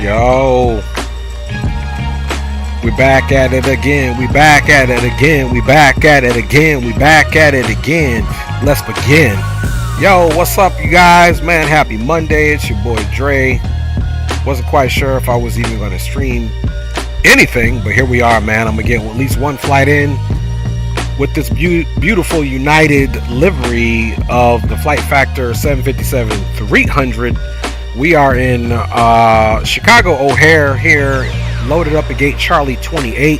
Yo, we back at it again. We back at it again. We back at it again. We back at it again. Let's begin. Yo, what's up, you guys? Man, happy Monday. It's your boy Dre. Wasn't quite sure if I was even going to stream anything, but here we are, man. I'm gonna get at least one flight in with this beautiful United livery of the Flight Factor 757-300. We are in Chicago O'Hare here, loaded up at gate Charlie 28,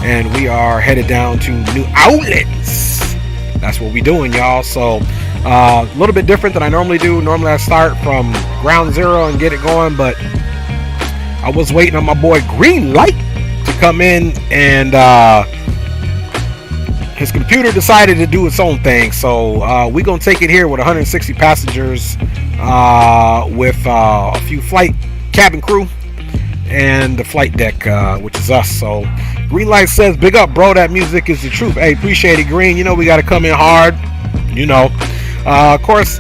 and we are headed down to New Orleans. That's what we doing, y'all. So a little bit different than I normally do. Normally I start from ground zero and get it going, but I was waiting on my boy Green Light to come in, and his computer decided to do its own thing. So we're gonna take it here with 160 passengers, with a few flight cabin crew and the flight deck, which is us. So Green Light says, big up, bro, that music is the truth. Hey, appreciate it, Green. You know we got to come in hard, you know. Of course,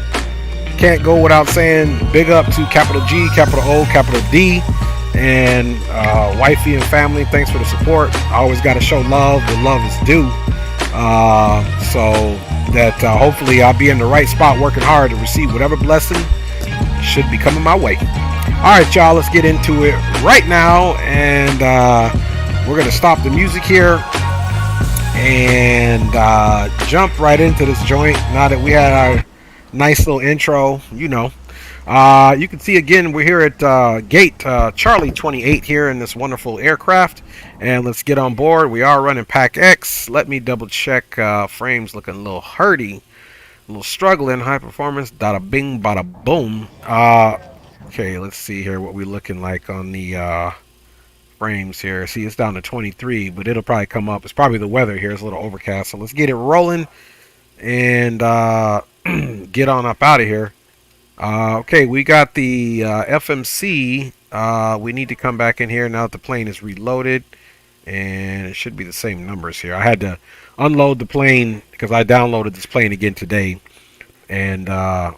can't go without saying big up to capital G, capital O, capital D, and wifey and family. Thanks for the support. I always got to show love where love is due, so that hopefully I'll be in the right spot working hard to receive whatever blessing should be coming my way. Alright, y'all, let's get into it right now, and we're going to stop the music here and jump right into this joint now that we had our nice little intro, you know. You can see again we're here at gate Charlie 28 here in this wonderful aircraft, and let's get on board. We are running Pack X. Let me double check. Frames looking a little hurdy, a little struggling. High performance, bada bing, bada boom. Okay, let's see here what we're looking like on the frames here. See, it's down to 23, but it'll probably come up. It's probably the weather here. It's a little overcast, so let's get it rolling and get on up out of here. Okay, we got the FMC. We need to come back in here now that the plane is reloaded, and it should be the same numbers here. I had to unload the plane because I downloaded this plane again today, and that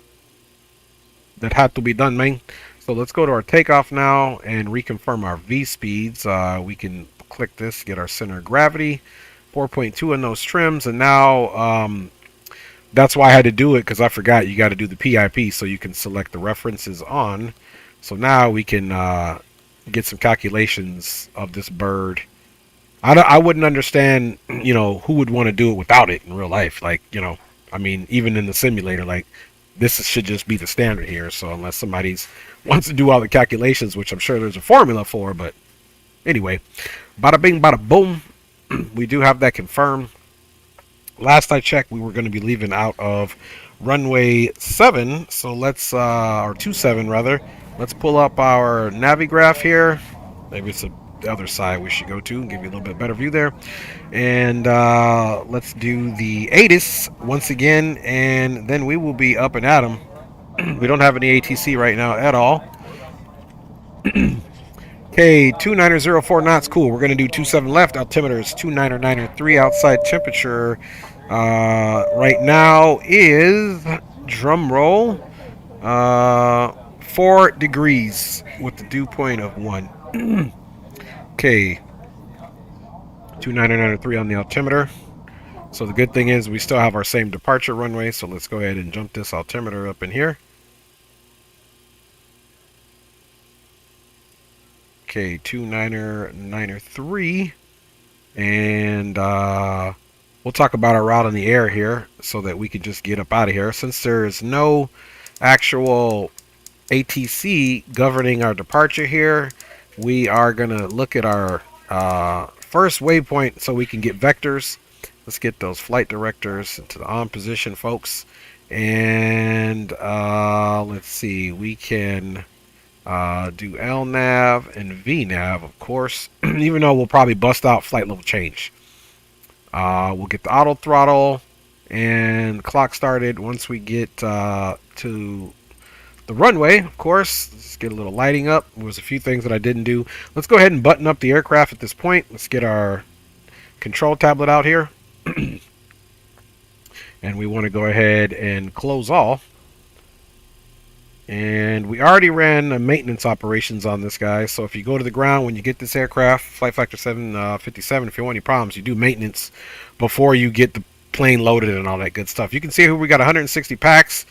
had to be done, man. So let's go to our takeoff now and reconfirm our V speeds. We can click this, get our center of gravity, 4.2 in those trims, and now that's why I had to do it, because I forgot you got to do the PIP so you can select the references on. So now we can get some calculations of this bird. I wouldn't understand, you know, who would want to do it without it in real life. Like, you know, I mean, even in the simulator, like, this should just be the standard here. So unless somebody's wants to do all the calculations, which I'm sure there's a formula for, but anyway, bada bing, bada boom. We do have that confirmed. Last I checked, we were going to be leaving out of runway 7, so let's or 27 rather. Let's pull up our Navigraph here. Maybe it's a the other side we should go to and give you a little bit better view there. And let's do the ATIS once again, and then we will be up and at 'em. We don't have any ATC right now at all. Okay, 2904 knots, cool. We're going to do 27 left. Altimeter is 2993. Outside temperature right now is, drum roll, 4 degrees with the dew point of 1. Okay, 2993 on the altimeter. So the good thing is we still have our same departure runway, so let's go ahead and jump this altimeter up in here. Okay, 2993, and we'll talk about our route in the air here so that we can just get up out of here. Since there is no actual ATC governing our departure here, we are going to look at our first waypoint so we can get vectors. Let's get those flight directors into the on position, folks. And let's see, we can do LNAV and VNAV, of course, even though we'll probably bust out flight level change. We'll get the auto throttle and clock started once we get to the runway, of course. Let's get a little lighting up. There was a few things that I didn't do. Let's go ahead and button up the aircraft at this point. Let's get our control tablet out here. And we want to go ahead and close all. And we already ran maintenance operations on this guy. So if you go to the ground when you get this aircraft, flight factor 757, if you want any problems, you do maintenance before you get the plane loaded and all that good stuff. You can see here we got 160 packs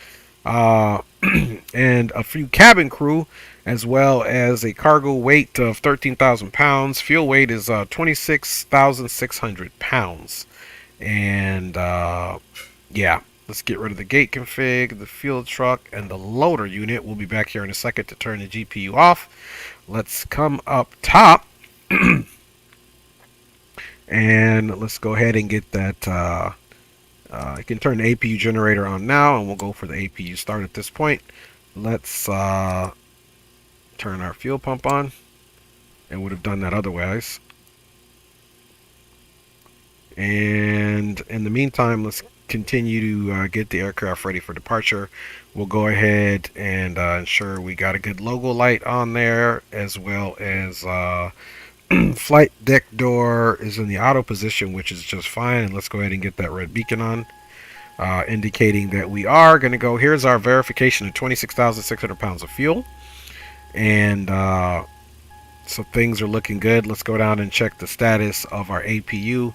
and a few cabin crew, as well as a cargo weight of 13,000 pounds. Fuel weight is 26,600 pounds. And yeah. Let's get rid of the gate config, the fuel truck, and the loader unit. We'll be back here in a second to turn the GPU off. Let's come up top. And let's go ahead and get that. You can turn the APU generator on now, and we'll go for the APU start at this point. Let's turn our fuel pump on. And would have done that otherwise. And in the meantime, let's continue to get the aircraft ready for departure. We'll go ahead and ensure we got a good logo light on there, as well as flight deck door is in the auto position, which is just fine. And let's go ahead and get that red beacon on, indicating that we are going to go. Here's our verification of 26,600 pounds of fuel. And so things are looking good. Let's go down and check the status of our APU.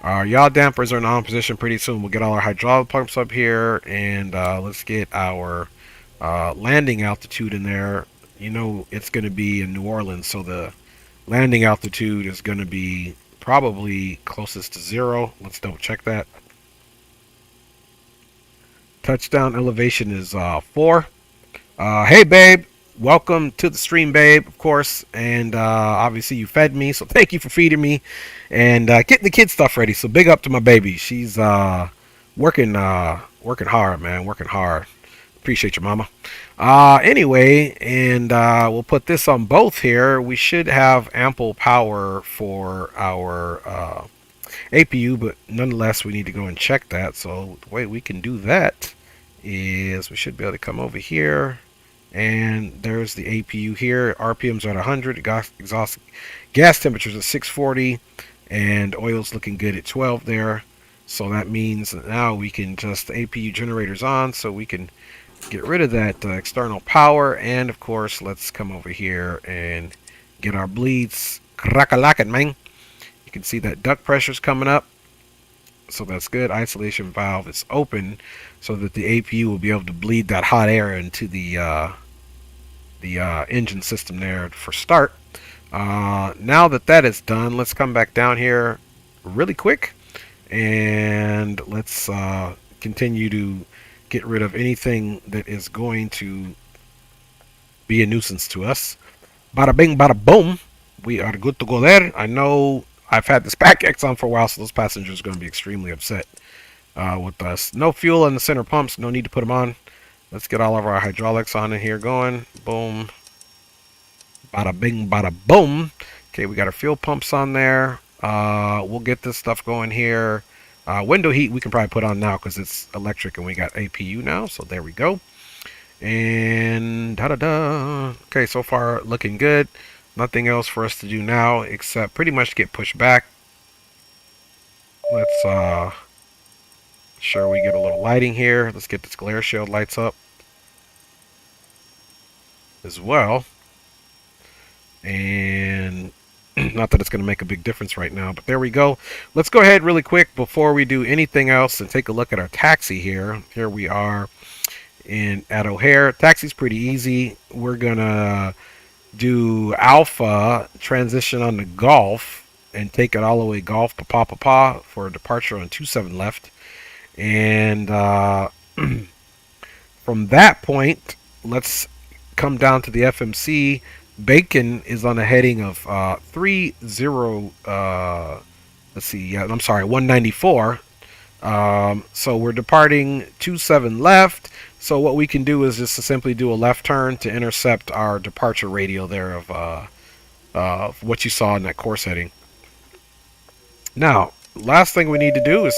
Our yaw dampers are in on position. Pretty soon we'll get all our hydraulic pumps up here, and let's get our landing altitude in there. You know it's going to be in New Orleans, so the landing altitude is going to be probably closest to 0. Let's double check that. Touchdown elevation is 4. Hey babe, welcome to the stream, babe, of course. And obviously you fed me, so thank you for feeding me and getting the kid stuff ready. So big up to my baby. She's working hard, man, working hard. Appreciate your mama. Anyway, and we'll put this on both here. We should have ample power for our APU, but nonetheless we need to go and check that. So the way we can do that is we should be able to come over here, and there's the APU here. RPMs are at 100, exhaust gas temperatures at 640, and oil's looking good at 12 there. So that means that now we can just, the APU generator's on, so we can get rid of that external power. And of course, let's come over here and get our bleeds crack-a-lackin', man. You can see that duct pressure's coming up, so that's good. Isolation valve is open so that the APU will be able to bleed that hot air into the engine system there for start. Now that that is done, let's come back down here really quick, and let's continue to get rid of anything that is going to be a nuisance to us. Bada bing, bada boom. We are good to go there. I know I've had this back X on for a while, so those passengers are going to be extremely upset with us. No fuel in the center pumps. No need to put them on. Let's get all of our hydraulics on in here going. Boom. Bada bing, bada boom. Okay, we got our fuel pumps on there. We'll get this stuff going here. Window heat we can probably put on now because it's electric and we got APU now. So there we go. And da-da-da. Okay, so far looking good. Nothing else for us to do now except pretty much get pushed back. Let's sure we get a little lighting here. Let's get this glare shield lights up as well. And not that it's going to make a big difference right now, but there we go. Let's go ahead really quick before we do anything else and take a look at our taxi here. Here we are at O'Hare. Taxi's pretty easy. We're going to do Alpha, transition on the Golf, and take it all the way Golf, pa for a departure on 27 left. And from that point, let's come down to the FMC. Bacon is on a heading of 30. Let's see. Yeah, I'm sorry, 194. So we're departing 27 left. So what we can do is just to simply do a left turn to intercept our departure radio there of what you saw in that course heading. Now, last thing we need to do is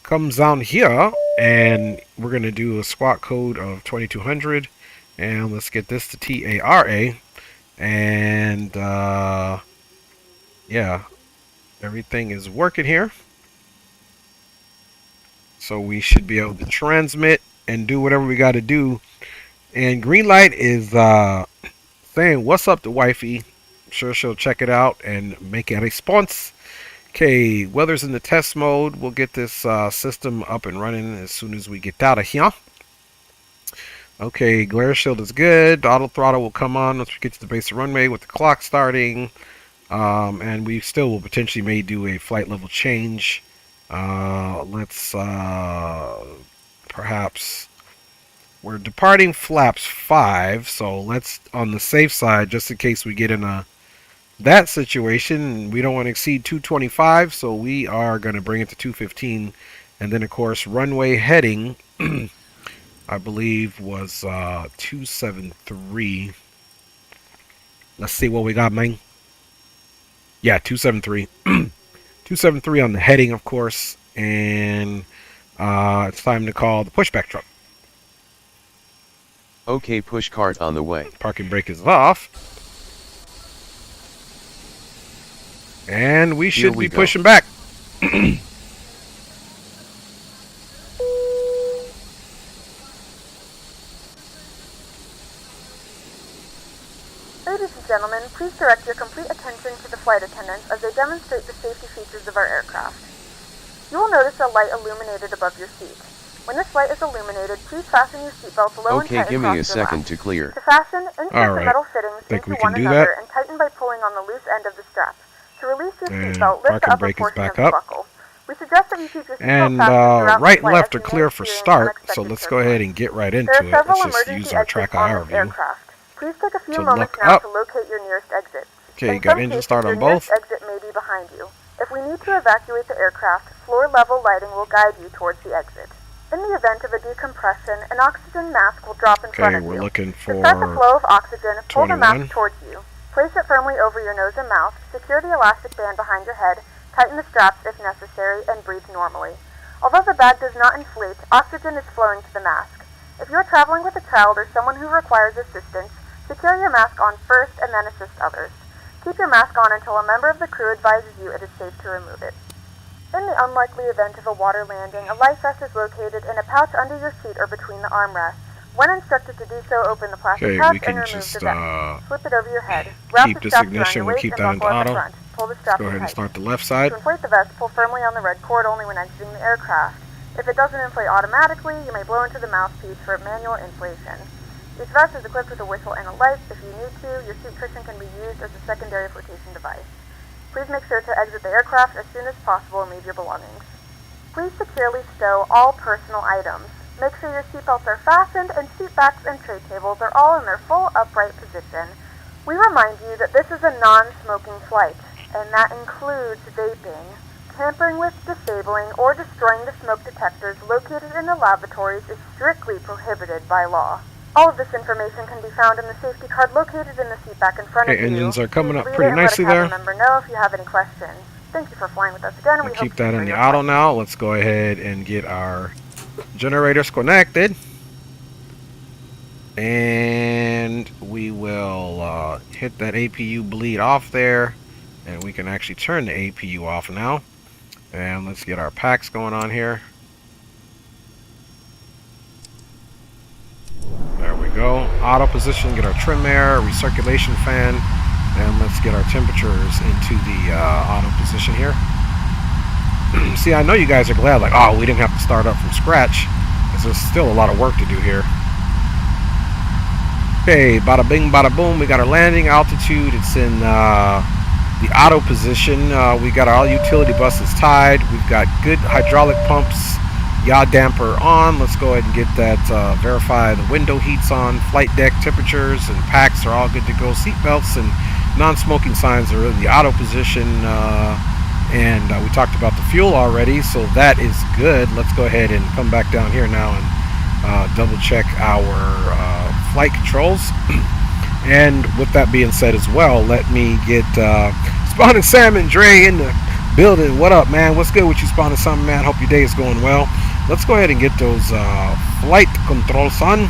come down here, and we're going to do a squawk code of 2200, and let's get this to TARA, and yeah, everything is working here, so we should be able to transmit and do whatever we got to do. And green light is saying what's up to wifey. I'm sure she'll check it out and make a response. Okay, weather's in the test mode. We'll get this system up and running as soon as we get out of here. Okay, glare shield is good. Auto throttle will come on once we get to the base of runway with the clock starting. And we still will potentially may do a flight level change. Let's perhaps, we're departing flaps 5, so let's, on the safe side, just in case we get in that situation, we don't want to exceed 225, so we are going to bring it to 215. And then of course runway heading I believe was 273. Let's see what we got, man. Yeah, 273. 273 on the heading, of course. And it's time to call the pushback truck. Okay, push cart on the way. Parking brake is off. And we should be pushing back. Ladies and gentlemen, please direct your complete attention to the flight attendants as they demonstrate the safety features of our aircraft. You will notice a light illuminated above your seat. When this light is illuminated, please fasten your seatbelt below and tight across your lap. Okay, give me a second to clear. To fasten, insert the metal fittings into one another and tighten by pulling on the loose end of the strap. To release your seatbelt, lift the upper portion of the buckle. We suggest that you keep your seatbelt fastened throughout right and the flight left are clear for start, so let's go ahead and get right into it. Let's just use our track IR view. Please take a few moments now to locate your nearest exit. Okay, you got engine start on both. Your nearest exit may be behind you. If we need to evacuate the aircraft, floor-level lighting will guide you towards the exit. In the event of a decompression, an oxygen mask will drop in front of you. Okay, we're looking for to start the flow of oxygen, pull 21. the mask towards you. Place it firmly over your nose and mouth, secure the elastic band behind your head, tighten the straps if necessary, and breathe normally. Although the bag does not inflate, oxygen is flowing to the mask. If you are traveling with a child or someone who requires assistance, secure your mask on first and then assist others. Keep your mask on until a member of the crew advises you it is safe to remove it. In the unlikely event of a water landing, a life vest is located in a pouch under your seat or between the armrests. When instructed to do so, open the plastic pouch and remove the vest. Slip it over your head. Wrap the straps around your waist and buckle at the front. Pull the straps go ahead and tight. start the left side. To inflate the vest, pull firmly on the red cord only when exiting the aircraft. If it doesn't inflate automatically, you may blow into the mouthpiece for manual inflation. Each vest is equipped with a whistle and a light. If you need to, your seat cushion can be used as a secondary flotation device. Please make sure to exit the aircraft as soon as possible and leave your belongings. Please securely stow all personal items. Make sure your seatbelts are fastened and seat backs and tray tables are all in their full upright position. We remind you that this is a non-smoking flight, and that includes vaping. Tampering with, disabling, or destroying the smoke detectors located in the lavatories is strictly prohibited by law. All of this information can be found in the safety card located in the seat back in front of you. Engines are coming up Please pretty read it and nicely let a there. cabin member know if you have any questions. Thank you for flying with us again. We'll keep that in the auto now. Let's go ahead and get our generators connected. And we will hit that APU bleed off there. And we can actually turn the APU off now. And let's get our packs going on here. There we go. Auto position, get our trim air, recirculation fan, and let's get our temperatures into the auto position here. See, I know you guys are glad, like, oh, we didn't have to start up from scratch, because there's still a lot of work to do here. Okay, bada bing, bada boom, we got our landing altitude. It's in the auto position. We got our all utility buses tied. We've got good hydraulic pumps. Yaw damper on. Let's go ahead and get that, verify the window heats on, flight deck temperatures and packs are all good to go. Seat belts and non-smoking signs are in the auto position, and we talked about the fuel already, so that is good. Let's go ahead and come back down here now and double check our flight controls. And with that being said as well, let me get Spawn and Sam and Dre in the building. What up, man? What's good with you, Spawn and Sam, man? Hope your day is going well. Let's go ahead and get those flight controls on.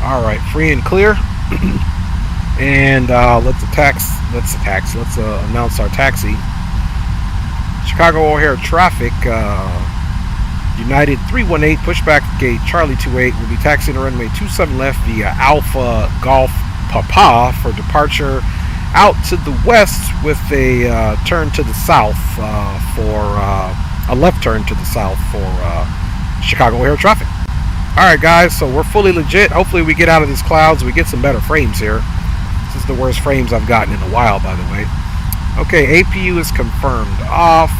All right, free and clear. And let's announce our taxi. Chicago O'Hare traffic. United 318 pushback gate Charlie 28 will be taxiing the runway 27 left via Alpha Golf Papa for departure out to the west with a turn to the south for a left turn to the south for Chicago O'Hare traffic. Alright guys, so we're fully legit. Hopefully we get out of these clouds, we get some better frames here. This is the worst frames I've gotten in a while, by the way. Okay, APU is confirmed off.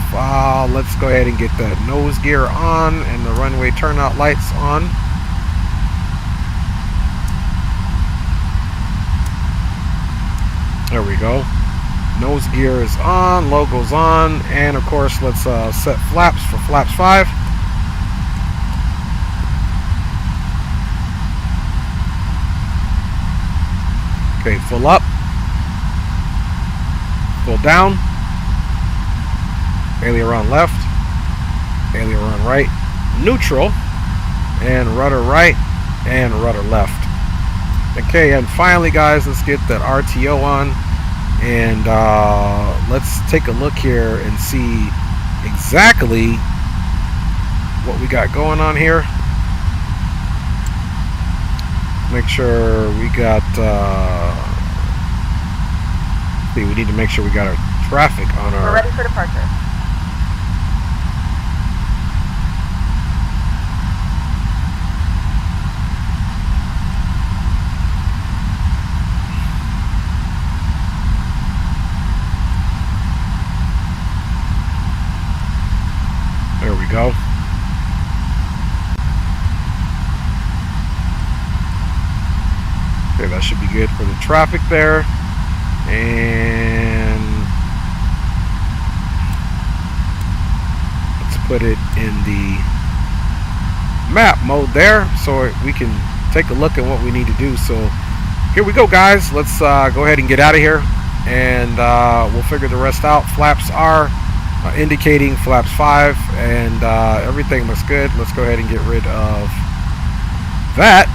Let's go ahead and get the nose gear on and the runway turnout lights on. There we go. Nose gear is on, logo's on, and of course let's set flaps for flaps 5. Okay, full up. Full down, aileron left, aileron right, neutral, and rudder right, and rudder left. Okay, and finally guys, let's get that RTO on, and let's take a look here and see exactly what we got going on here. Make sure we got we need to make sure we got our traffic on our... We're ready for departure. There we go. Okay, that should be good for the traffic there. And let's put it in the map mode there so we can take a look at what we need to do. So here we go guys, let's go ahead and get out of here, and we'll figure the rest out. Flaps are indicating flaps 5, and everything looks good. Let's go ahead and get rid of that.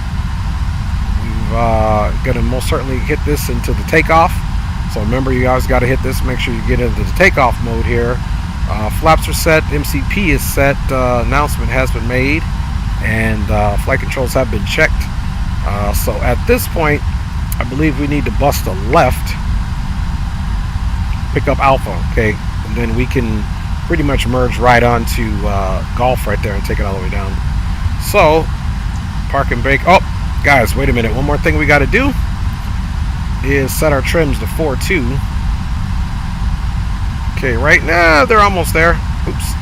We've gonna most certainly hit this into the takeoff. So remember, you guys got to hit this. Make sure you get into the takeoff mode here. Flaps are set. MCP is set. Announcement has been made, and flight controls have been checked. So at this point, I believe we need to bust a left, pick up Alpha, okay, and then we can pretty much merge right onto Golf right there and take it all the way down. So park and brake. Oh, guys, wait a minute. One more thing we got to do is set our trims to 4.2. Okay, right now they're almost there. Oops.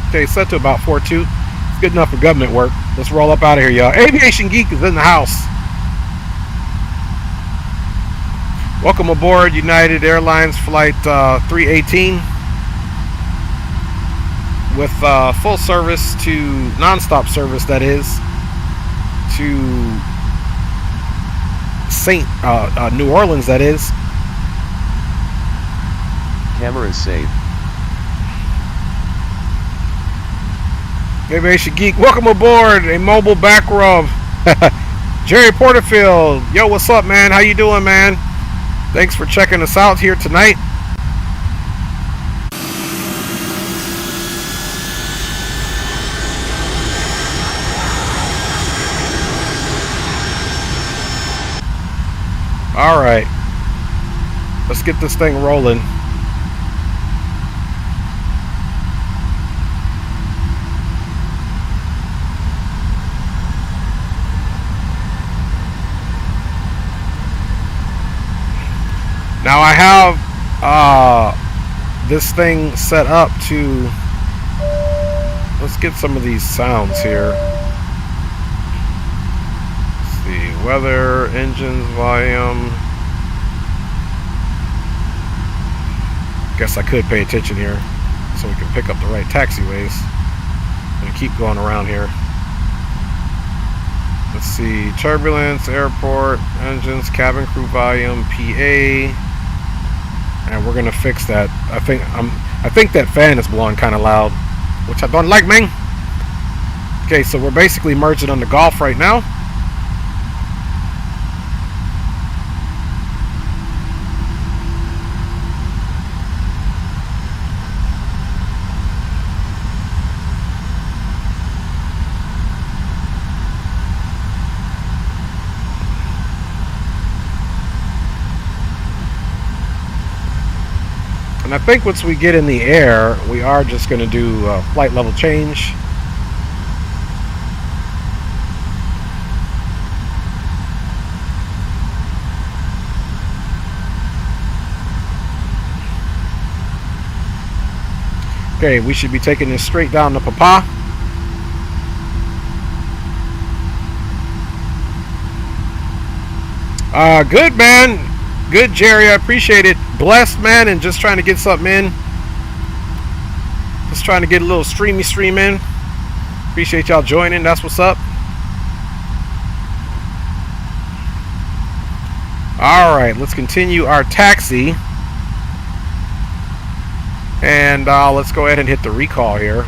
Okay, set to about 4.2. It's good enough for government work. Let's roll up out of here, y'all. Aviation Geek is in the house. Welcome aboard United Airlines Flight 318. with full service to non-stop service, that is, to New Orleans, that is. Cameras saved. Aviation Geek, welcome aboard a mobile back rub. Jerry Porterfield, yo, what's up, man? How you doing, man? Thanks for checking us out here tonight. All right, let's get this thing rolling. Now I have this thing set up to, let's get some of these sounds here. Let's see, weather, engines, volume. Guess I could pay attention here so we can pick up the right taxiways. I'm gonna keep going around here. Let's see, turbulence, airport, engines, cabin crew volume, PA. And we're gonna fix that. I think that fan is blowing kind of loud, which I don't like, man. Okay, so we're basically merging on the Golf right now. And I think once we get in the air, we are just going to do a flight level change. Okay, we should be taking this straight down to Papa. Good, man. Good, Jerry. I appreciate it. Blessed, man, and just trying to get something in. Just trying to get a little stream in. Appreciate y'all joining. That's what's up. All right, let's continue our taxi. And let's go ahead and hit the recall here.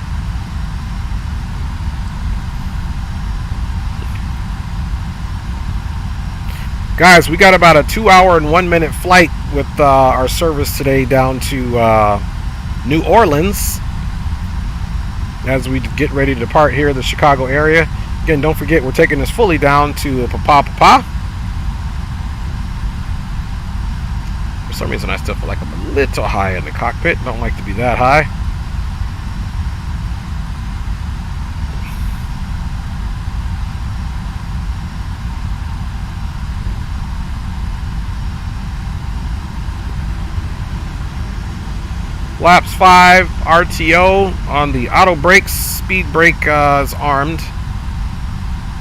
Guys, we got about a 2-hour and 1-minute flight with our service today down to New Orleans as we get ready to depart here in the Chicago area. Again, don't forget we're taking this fully down to Papa. For some reason I still feel like I'm a little high in the cockpit. Don't like to be that high. Laps 5, RTO on the auto brakes. Speed brake is armed.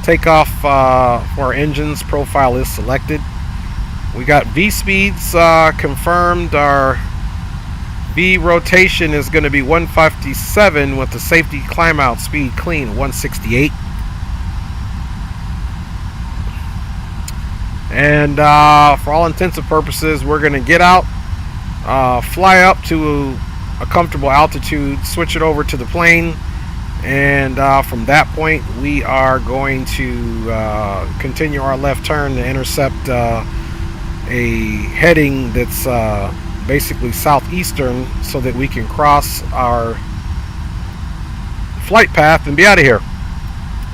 Takeoff for our engines profile is selected. We got V speeds confirmed. Our V rotation is going to be 157 with the safety climb out speed clean 168. And for all intents and purposes, we're going to get out, fly up to a comfortable altitude, switch it over to the plane, and from that point we are going to continue our left turn to intercept a heading that's basically southeastern so that we can cross our flight path and be out of here.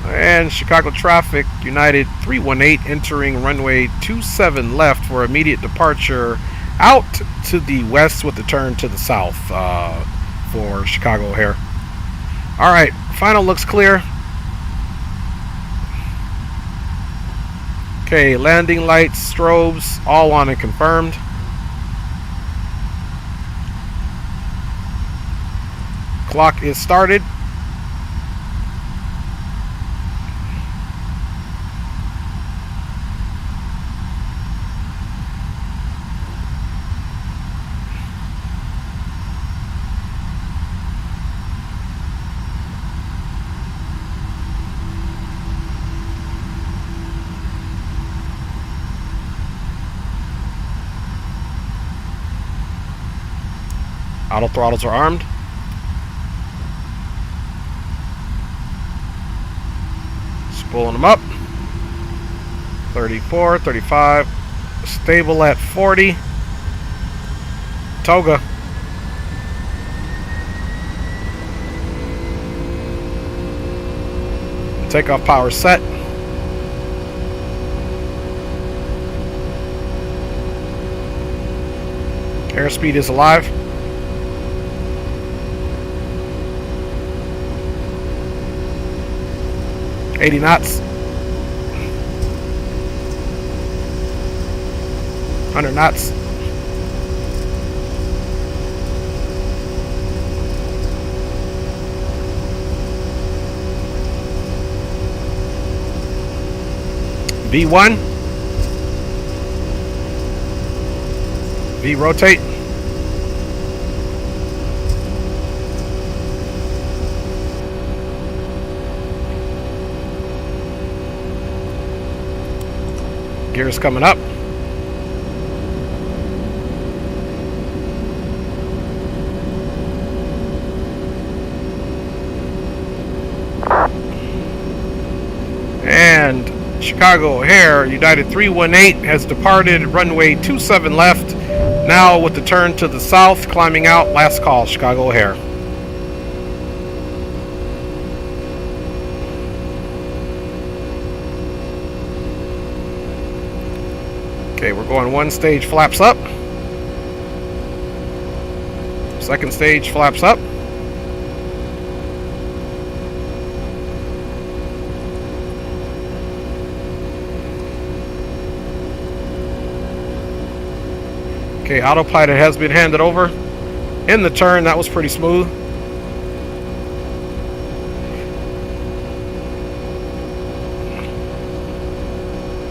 And Chicago traffic, United 318 entering runway 27 left for immediate departure out to the west with the turn to the south for Chicago O'Hare. All right, final looks clear. Okay, landing lights, strobes, all on and confirmed. Clock is started. Auto throttles are armed. Spooling them up. 34, 35. Stable at 40. Toga. Takeoff power set. Airspeed is alive. $80 knots. 100 knots. V1. V rotate. Gears coming up. And Chicago O'Hare, United 318 has departed runway 27 left. Now with the turn to the south, climbing out. Last call, Chicago O'Hare. Okay, we're going one stage, flaps up. Second stage, flaps up. Okay, autopilot has been handed over. In the turn, that was pretty smooth.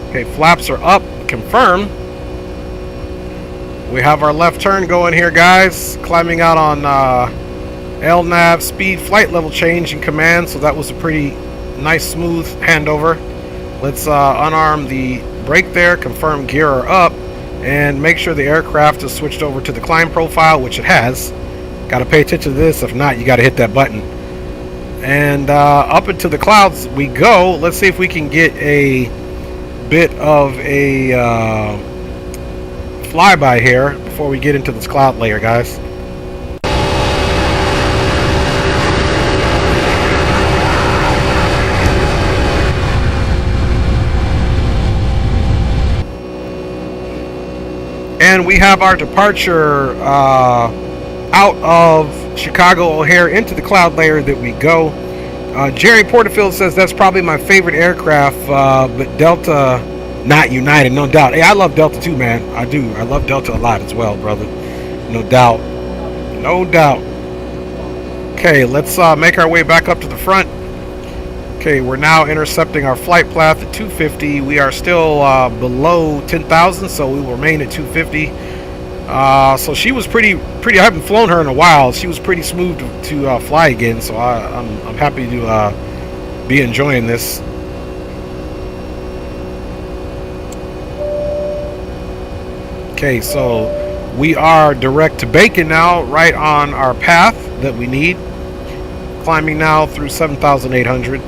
Okay, flaps are up, confirm. We have our left turn going here, guys. Climbing out on LNAV, speed, flight level change, and command. So that was a pretty nice, smooth handover. Let's unarm the brake there, confirm gear are up. And make sure the aircraft is switched over to the climb profile, which it has. Got to pay attention to this. If not, you got to hit that button. And up into the clouds we go. Let's see if we can get a bit of a flyby here before we get into this cloud layer, guys. And we have our departure out of Chicago O'Hare into the cloud layer that we go. Jerry Porterfield says that's probably my favorite aircraft, but Delta, not United, no doubt. Hey, I love Delta too, man. I do. I love Delta a lot as well, brother. No doubt. No doubt. Okay, let's make our way back up to the front. Okay, we're now intercepting our flight path at 250. We are still below 10,000, so we will remain at 250. So she was pretty. I haven't flown her in a while. She was pretty smooth to fly again. So I'm happy to be enjoying this. Okay, so we are direct to Bacon now, right on our path that we need. Climbing now through 7,800.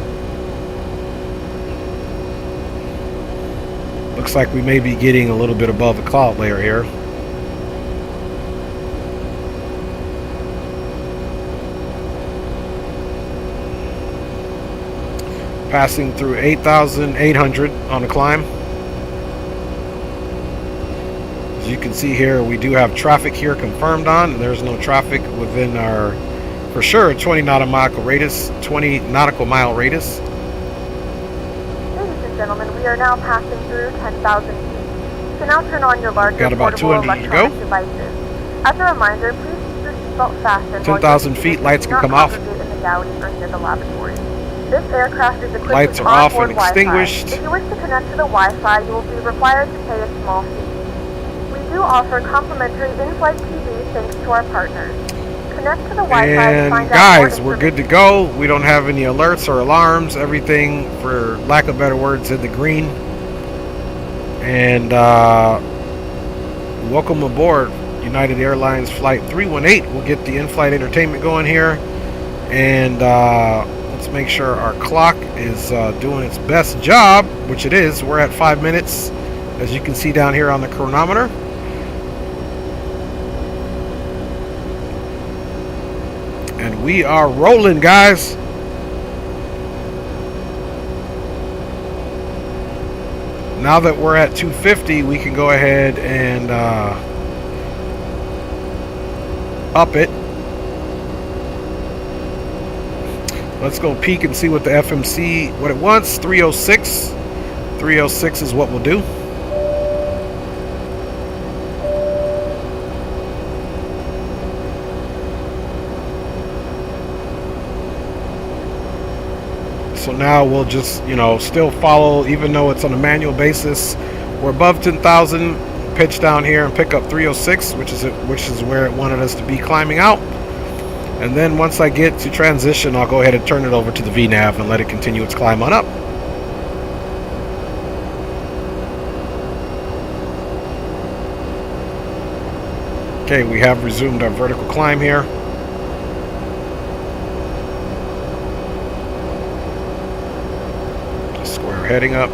Looks like we may be getting a little bit above the cloud layer here. Passing through 8,800 on the climb. As you can see here, we do have traffic here confirmed on, and there's no traffic within our, for sure, 20 nautical radius. Gentlemen, we are now passing through 10,000 feet. You can now turn on your larger got about 200 to go. Devices. As a reminder, please keep your seatbelt fastened. 10,000 feet, lights can come off. In the galley or near the lavatory. This aircraft is equipped lights with are off and Wi-Fi. extinguished. If you wish to connect to the Wi-Fi, you will be required to pay a small fee. We do offer complimentary in-flight TV thanks to our partners. Connect to the Wi-Fi and to find guys, out we're good to go. We don't have any alerts or alarms. Everything, for lack of better words, in the green. And welcome aboard. United Airlines Flight 318. We'll get the in-flight entertainment going here. And let's make sure our clock is doing its best job, which it is. We're at 5 minutes, as you can see down here on the chronometer. And we are rolling, guys. Now that we're at 250, we can go ahead and up it. Let's go peek and see what the FMC, what it wants. 306. 306 is what we'll do. So now we'll just, still follow, even though it's on a manual basis. We're above 10,000. Pitch down here and pick up 306, which is where it wanted us to be climbing out. And then once I get to transition, I'll go ahead and turn it over to the VNAV and let it continue its climb on up. Okay, we have resumed our vertical climb here. Just square heading up.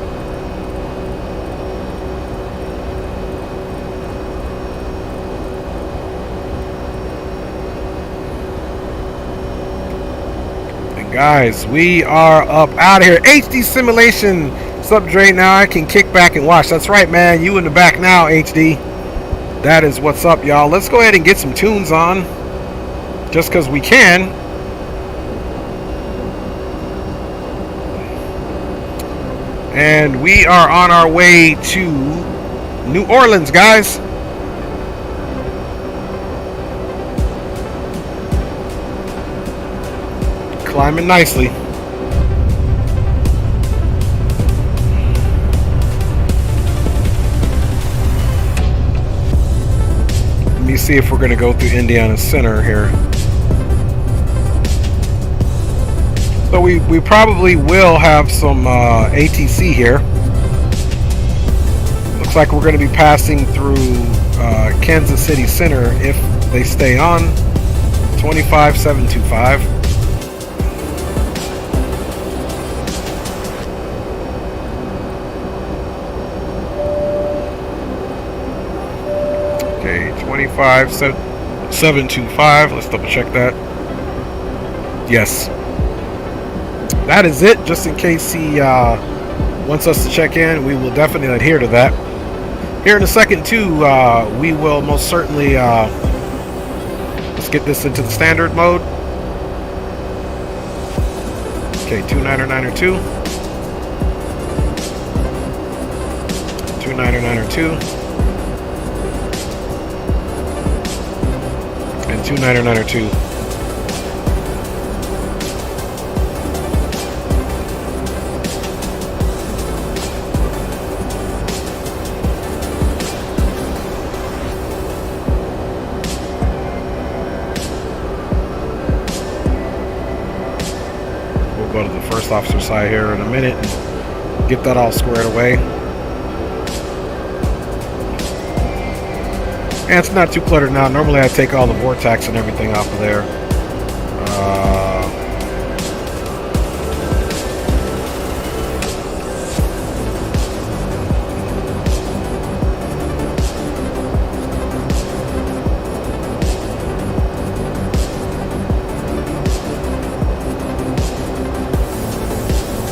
Guys, we are up out of here. HD simulation subdrain. Now I can kick back and watch. That's right, man. You in the back now, HD. That is what's up, y'all. Let's go ahead and get some tunes on, just because we can. And we are on our way to New Orleans, guys. Climbing nicely. Let me see if we're going to go through Indiana Center here. So we probably will have some ATC here. Looks like we're going to be passing through Kansas City Center if they stay on. 25725. Okay, 25725. Let's double check that. Yes. That is it. Just in case he wants us to check in, we will definitely adhere to that. Here in a second, too, we will most certainly... let's get this into the standard mode. Okay, 29902. 29902. And 29902. We'll go to the first officer side here in a minute and get that all squared away. And it's not too cluttered now. Normally I take all the vortex and everything off of there.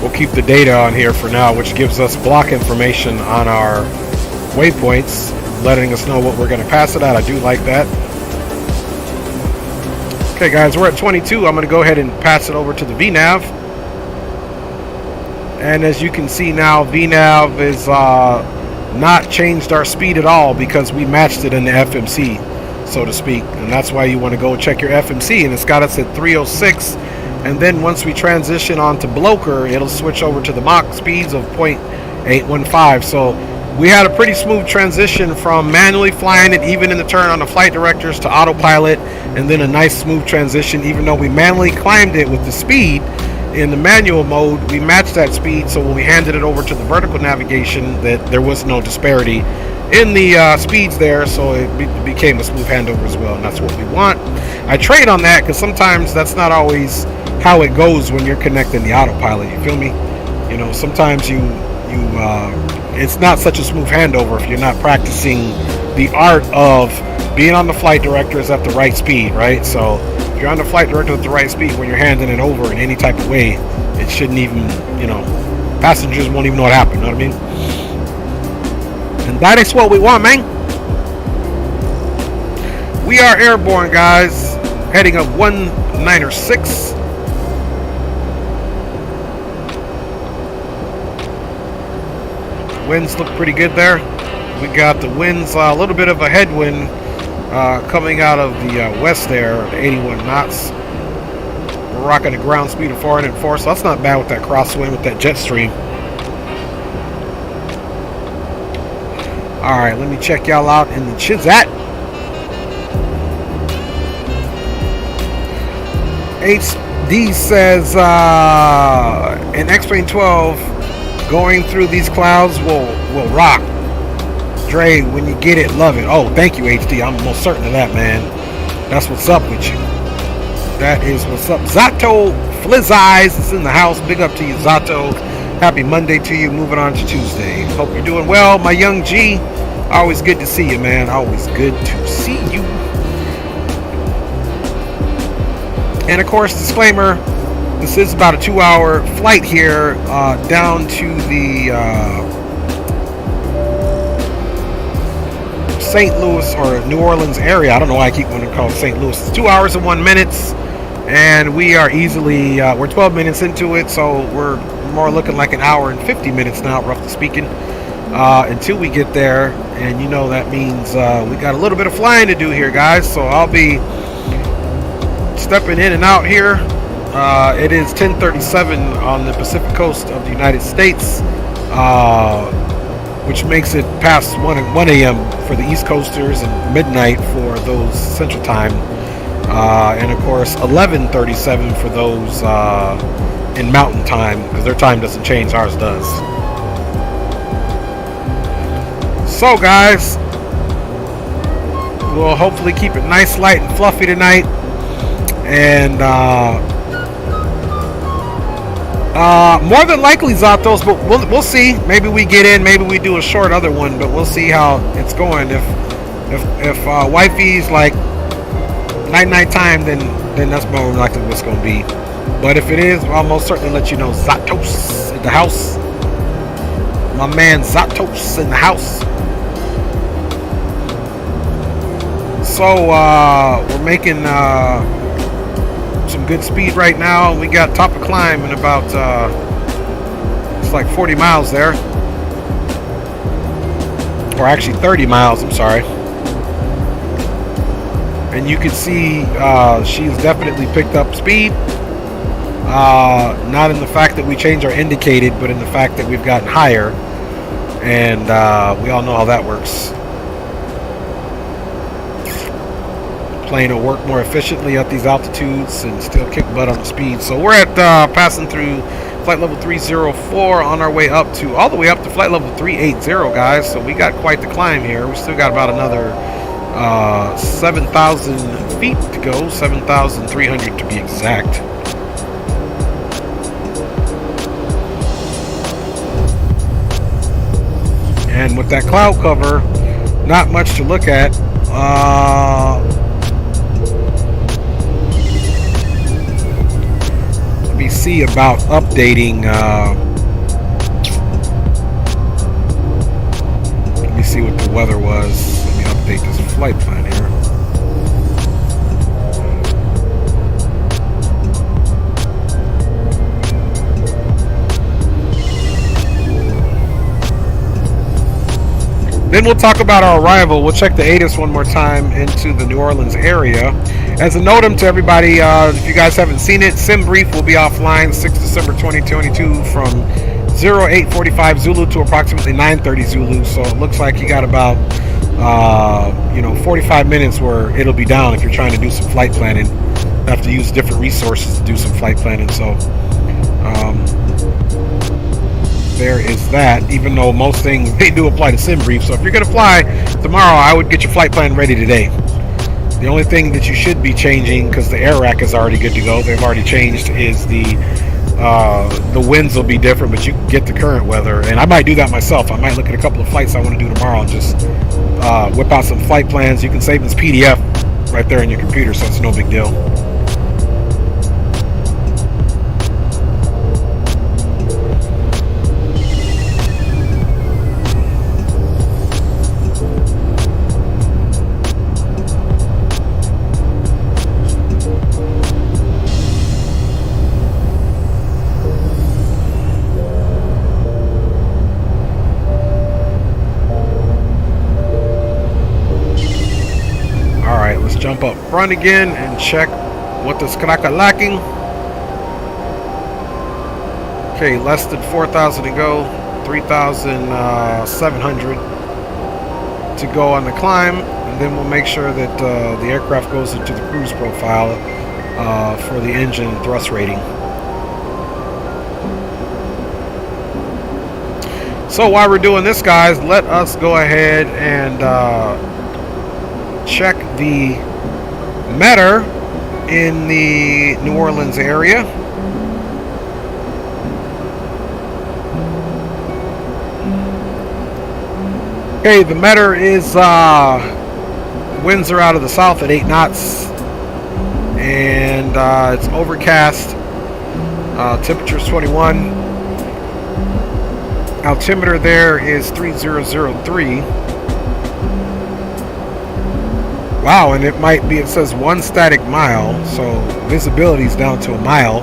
We'll keep the data on here for now, which gives us block information on our waypoints, letting us know what we're going to pass it at. I do like that. Okay, guys, we're at 22. I'm going to go ahead and pass it over to the VNAV. And as you can see now, VNAV is not changed our speed at all because we matched it in the FMC, so to speak. And that's why you want to go check your FMC. And it's got us at 306. And then once we transition on to Bloker, it'll switch over to the Mach speeds of 0.815. So we had a pretty smooth transition from manually flying it, even in the turn on the flight directors, to autopilot, and then a nice smooth transition. Even though we manually climbed it with the speed in the manual mode, we matched that speed. So when we handed it over to the vertical navigation, that there was no disparity in the speeds there, so it became a smooth handover as well, and that's what we want. I trade on that because sometimes that's not always how it goes when you're connecting the autopilot. You feel me? You know, sometimes it's not such a smooth handover if you're not practicing the art of being on the flight directors at the right speed, right? So if you're on the flight director at the right speed, when you're handing it over in any type of way, it shouldn't even, you know, passengers won't even know what happened. You know what I mean? And that is what we want, man. We are airborne, guys. Heading up 196. Winds look pretty good there. We got the winds, a little bit of a headwind coming out of the west there, 81 knots. We're rocking a ground speed of 404, so that's not bad with that crosswind, with that jet stream. Alright, let me check y'all out in the Chizat. HD says, in X-Plane 12, going through these clouds will rock. Dre, when you get it, love it. Oh, thank you, HD. I'm most certain of that, man. That's what's up with you. That is what's up. Zato Flizz Eyes is in the house. Big up to you, Zato. Happy Monday to you. Moving on to Tuesday. Hope you're doing well, my young G. Always good to see you, man. Always good to see you. And of course, disclaimer, this is about a 2-hour flight here down to the St. Louis or New Orleans area. I don't know why I keep wanting to call it St. Louis. It's 2 hours and 1 minute, and we are easily, we're 12 minutes into it, so we're more looking like an hour and 50 minutes now, roughly speaking, until we get there. And you know that means we got a little bit of flying to do here, guys, so I'll be stepping in and out here. It is 10:37 on the Pacific coast of the United States, which makes it past 1 a.m. for the East Coasters and midnight for those Central Time, and of course 11:37 for those in Mountain Time, because their time doesn't change, ours does. So guys, we'll hopefully keep it nice, light, and fluffy tonight. And more than likely Zatos, but we'll see. Maybe we get in, maybe we do a short other one, but we'll see how it's going. If wifey's like night time, then that's more than likely what's going to be. But if it is, I'll most certainly let you know. Zatos in the house. My man Zatos in the house. So we're making some good speed right now. We got top of climb in about it's like 40 miles there, or actually 30 miles, I'm sorry. And you can see she's definitely picked up speed, not in the fact that we changed our indicated, but in the fact that we've gotten higher, and we all know how that works. Plane will work more efficiently at these altitudes and still kick butt on the speed. So we're at passing through flight level 304 on our way up to all the way up to flight level 380, guys. So we got quite the climb here. We still got about another 7,000 feet to go, 7,300 to be exact. And with that cloud cover, not much to look at. Let me see about updating. Let me see what the weather was. Let me update this flight plan here. Then we'll talk about our arrival. We'll check the ATIS one more time into the New Orleans area. As a notum to everybody, if you guys haven't seen it, Sim Brief will be offline 6 December 2022 from 0845 Zulu to approximately 9:30 Zulu. So it looks like you got about 45 minutes where it'll be down if you're trying to do some flight planning. You have to use different resources to do some flight planning. So there is that. Even though most things, they do apply to sim brief. So if you're going to fly tomorrow, I would get your flight plan ready today. The only thing that you should be changing, because the air rack is already good to go, they've already changed, is the winds will be different, but you can get the current weather. And I might do that myself. I might look at a couple of flights I want to do tomorrow and just whip out some flight plans. You can save this PDF right there in your computer, so it's no big deal. Jump up front again and check what this crack lacking. Okay, less than 4,000 to go, 3,700 to go on the climb, and then we'll make sure that the aircraft goes into the cruise profile for the engine thrust rating. So while we're doing this, guys, let us go ahead and check the Meter in the New Orleans area. Okay, the Meter is winds are out of the south at 8 knots, and it's overcast. Temperature is 21. Altimeter there is 3003. Wow, and it might be, it says 1 static mile, so visibility is down to a mile,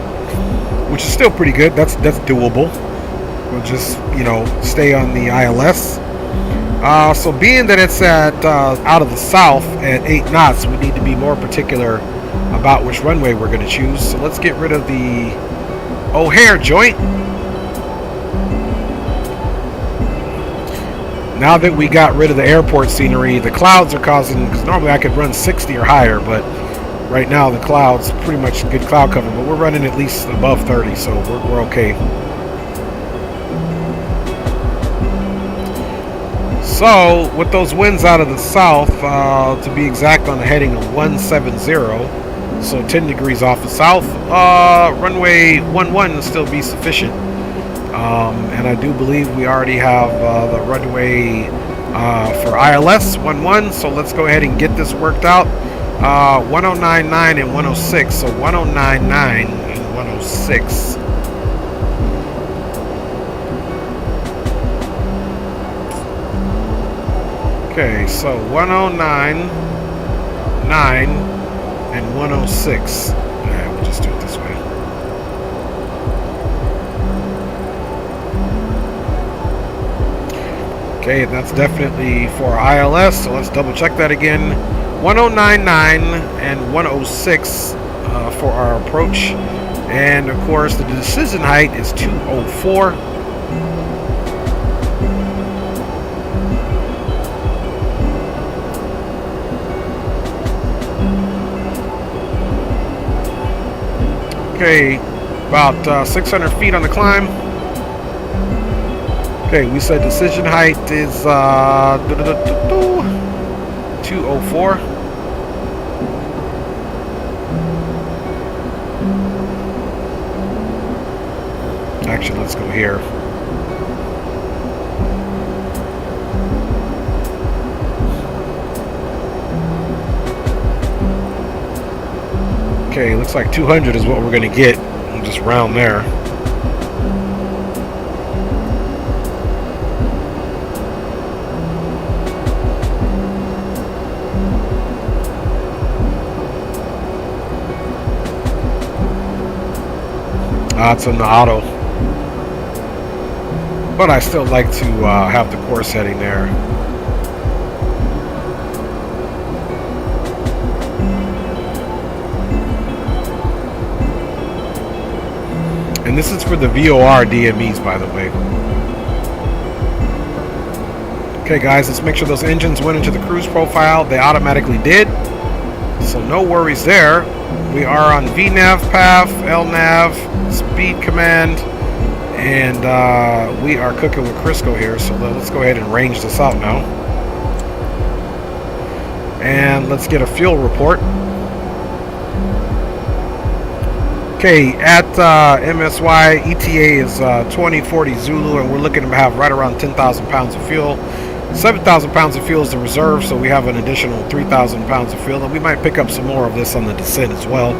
which is still pretty good. That's doable. We'll just, you know, stay on the ILS. So being that it's at out of the south at 8 knots, we need to be more particular about which runway we're going to choose. So let's get rid of the O'Hare joint. Now that we got rid of the airport scenery, the clouds are causing, because normally I could run 60 or higher, but right now the clouds, pretty much good cloud cover, but we're running at least above 30, so we're okay. So with those winds out of the south, to be exact on the heading of 170, so 10 degrees off the south, runway 11 will still be sufficient. And I do believe we already have the runway for ILS 11, so let's go ahead and get this worked out. 1099 and 106, so 1099 and 106. Okay, so 1099 and 106. Alright, we'll just do it this way. Okay, that's definitely for ILS, so let's double check that again. 1099 and 106 for our approach. And of course, the decision height is 204. Okay, about 600 feet on the climb. Okay, we said decision height is 204. Actually, let's go here. Okay, looks like 200 is what we're going to get. We'll just round there. It's in the auto, but I still like to have the course heading there. And this is for the VOR DMEs, by the way. Okay, guys, let's make sure those engines went into the cruise profile. They automatically did, so no worries there. We are on VNAV path, LNAV, speed command, And we are cooking with Crisco here, so let's go ahead and range this out now. And let's get a fuel report. Okay, at MSY, ETA is 2040 Zulu, and we're looking to have right around 10,000 pounds of fuel. 7,000 pounds of fuel is the reserve, so we have an additional 3,000 pounds of fuel, and we might pick up some more of this on the descent as well.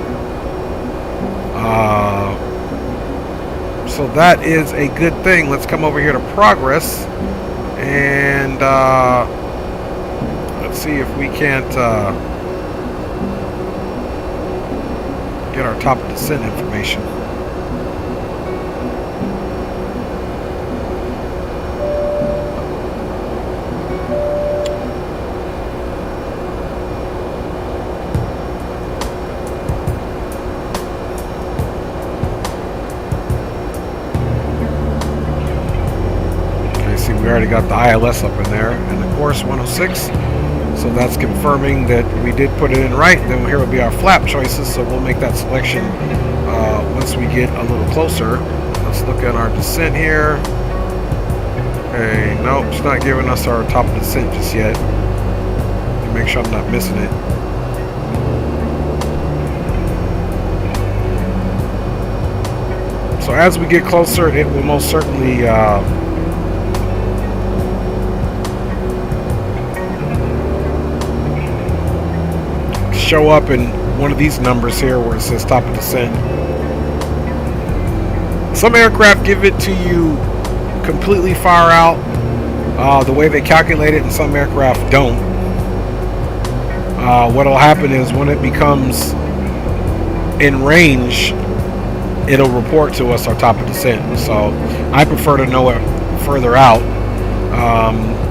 So that is a good thing. Let's come over here to progress, and let's see if we can't get our top of descent information. Okay, see, we already got the ILS up in there, and the course 106. So that's confirming that we did put it in right. Then here will be our flap choices, so we'll make that selection once we get a little closer. Let's look at our descent here. Okay, nope, it's not giving us our top of descent just yet. Make sure I'm not missing it. So as we get closer, it will most certainly show up in one of these numbers here where it says top of descent. Some aircraft give it to you completely far out the way they calculate it, and some aircraft don't. What'll happen is when it becomes in range, it'll report to us our top of descent. So I prefer to know it further out,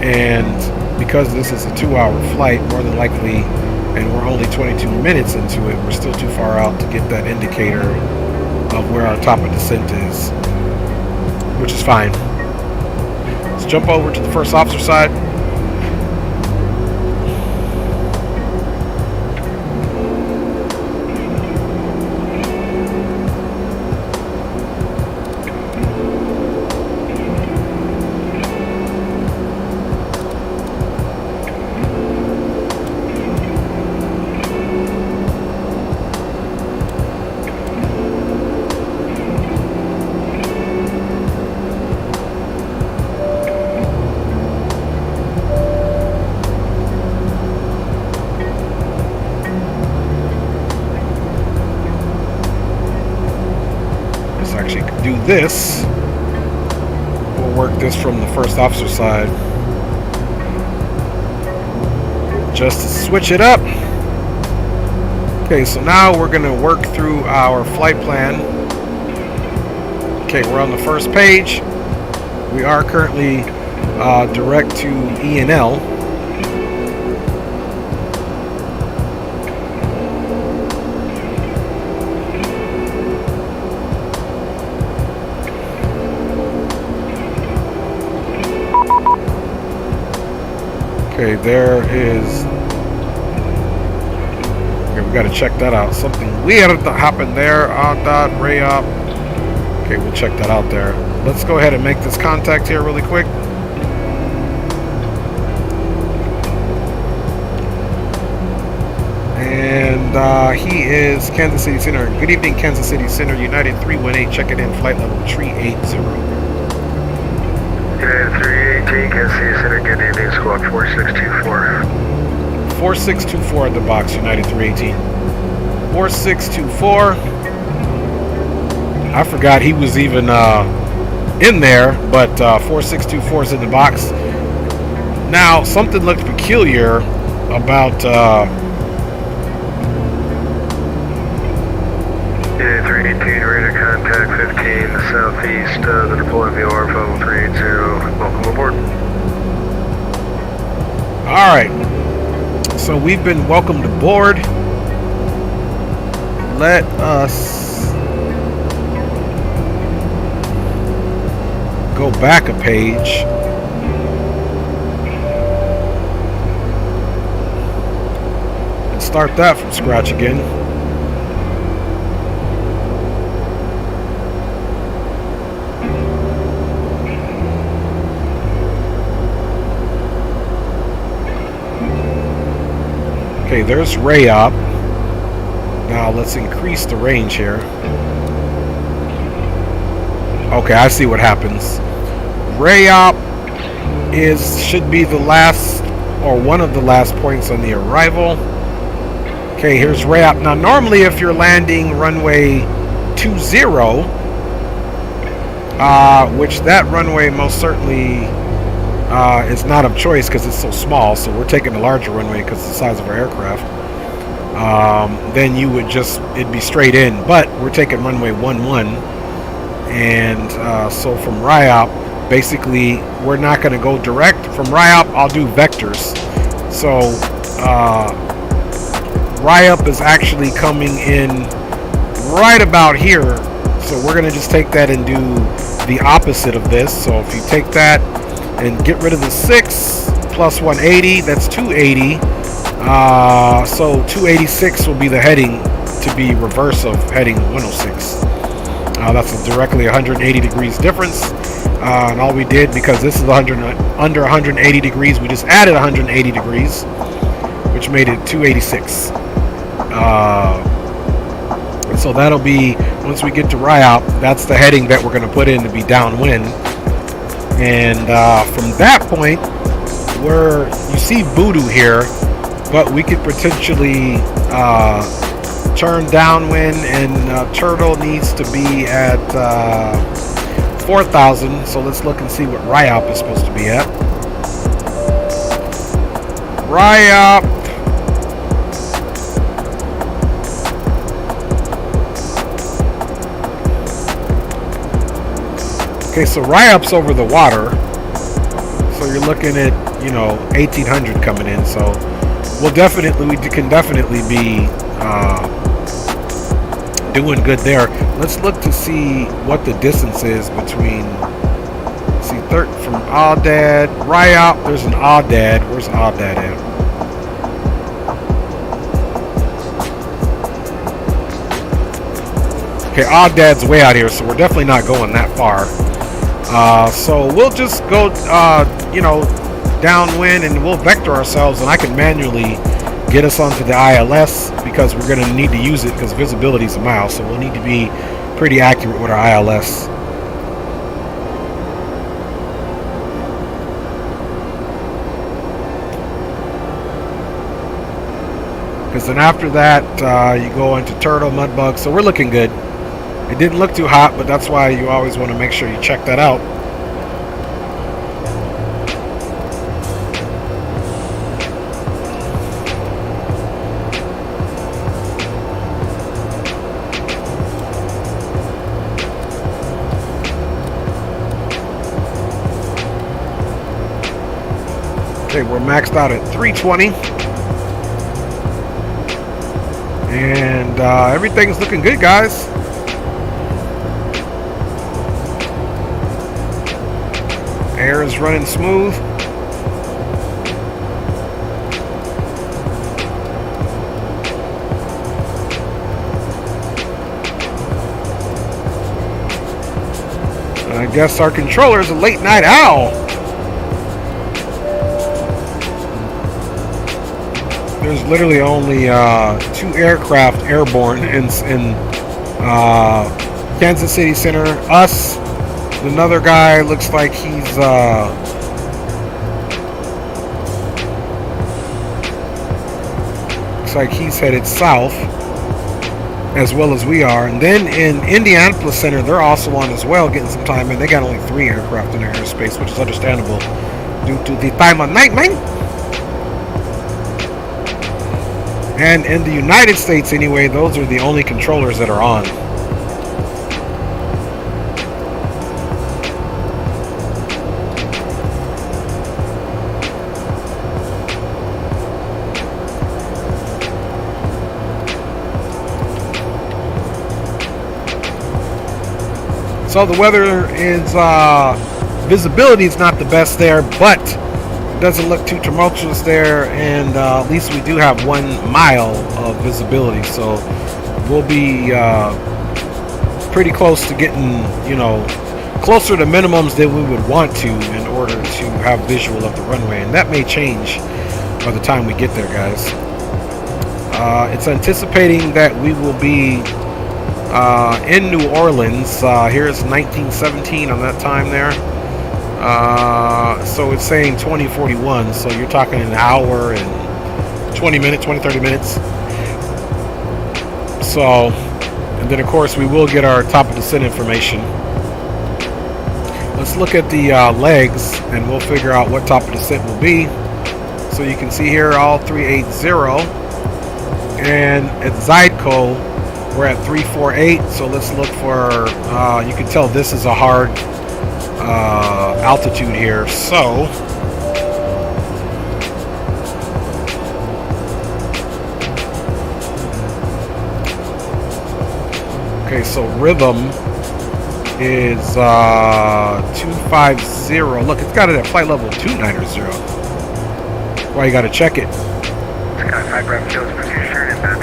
and because this is a 2-hour flight, more than likely, and we're only 22 minutes into it, we're still too far out to get that indicator of where our top of descent is, which is fine. Let's jump over to the first officer side. This, we'll work this from the first officer side just to switch it up. Okay, so now we're going to work through our flight plan. Okay, we're on the first page. We are currently direct to E&L. Okay, there is. Okay, we got to check that out. Something weird happened there on that ray up. Okay, we'll check that out there. Let's go ahead and make this contact here really quick. And he is Kansas City Center. Good evening, Kansas City Center. United 318, checking in, flight level 380. United 318, Kansas City Center, good evening, squawk 4624. 4624 at the box, United 318. 4624. I forgot he was even in there, but 4624 is in the box. Now, something looked peculiar about United 318, radar contact 15, the southeast, the deploy VOR, level 380, welcome aboard. Alright, so we've been welcomed aboard. Let us go back a page. And start that from scratch again. Okay, there's ray up. Now let's increase the range here. Okay, I see what happens. Ray up should be the last or one of the last points on the arrival. Okay, here's ray up. Now normally if you're landing runway 20, which that runway most certainly is not of choice because it's so small, so we're taking the larger runway because of the size of our aircraft. Then you would it'd be straight in, but we're taking runway 11, and so from RIOP, basically we're not going to go direct. From RIOP, I'll do vectors. So RIOP is actually coming in right about here, so we're going to just take that and do the opposite of this. So if you take that and get rid of the 6 plus 180, that's 280. So 286 will be the heading, to be reverse of heading 106. That's directly 180 degrees difference. And all we did, because this is under 180 degrees, we just added 180 degrees, which made it 286. And so that'll be, once we get to RIOP, that's the heading that we're going to put in to be downwind. And from that point, you see voodoo here, but we could potentially turn downwind, and turtle needs to be at 4,000. So let's look and see what RIOP is supposed to be at. RIOP. Okay, so RIOP's over the water. So you're looking at, 1,800 coming in. So we can definitely be doing good there. Let's look to see what the distance is between, from Audad, RIOP. There's an Audad. Where's Audad at? Okay, Audad's way out here, so we're definitely not going that far. So we'll just go, downwind, and we'll vector ourselves, and I can manually get us onto the ILS because we're going to need to use it because visibility is a mile, so we'll need to be pretty accurate with our ILS. Because then after that, you go into turtle, mudbug, so we're looking good. It didn't look too hot, but that's why you always want to make sure you check that out. Okay, we're maxed out at 320. And everything's looking good, guys. Air is running smooth. I guess our controller is a late night owl. There's literally only 2 aircraft airborne in Kansas City Center. Us. Another guy looks like he's headed south, as well as we are. And then in Indianapolis Center, they're also on as well, getting some time in. They got only 3 aircraft in their airspace, which is understandable due to the time of night, man. And in the United States, anyway, those are the only controllers that are on. So the weather is, visibility is not the best there, but it doesn't look too tumultuous there, and at least we do have 1 mile of visibility, so we'll be pretty close to getting, closer to minimums than we would want to in order to have visual of the runway, and that may change by the time we get there, guys. It's anticipating that we will be in New Orleans. Here's 1917 on that time there. So it's saying 2041. So you're talking an hour and 20 minutes, 30 minutes. So, and then of course we will get our top of descent information. Let's look at the legs and we'll figure out what top of descent will be. So you can see here all 380, and at Zydeco we're at 348. So let's look for, you can tell this is a hard altitude here. So okay, so rhythm is 250. Look, it's got it at flight level 290. Why you gotta check it? Sky 5 Bravo Kilo, proceed turn inbound.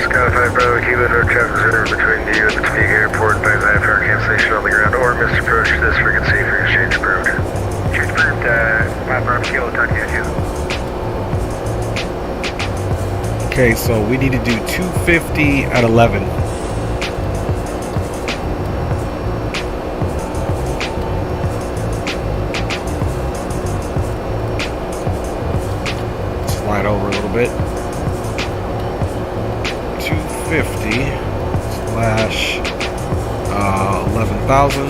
Sky 5 Bravo Kilo, no traffic reserved between you and the Topeka Airport. Advise IFR cancellation on the ground or misapproach this frequency for exchange approved. Exchange approved, 5 Bravo Kilo, talk to you too. Okay, so we need to do 250 at 11. Slide over a little bit. 250 slash 11,000.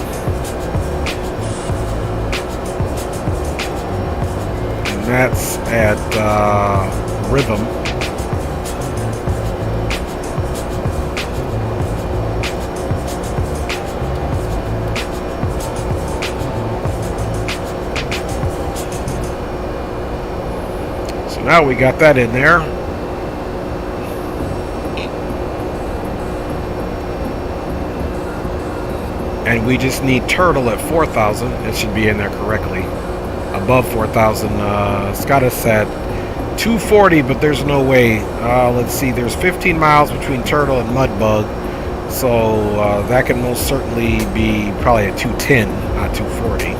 And that's at rhythm. Now we got that in there. And we just need turtle at 4,000. It should be in there correctly. Above 4,000. It's got us at 240, but there's no way. Let's see, there's 15 miles between turtle and mudbug. So that can most certainly be probably at 210, not 240.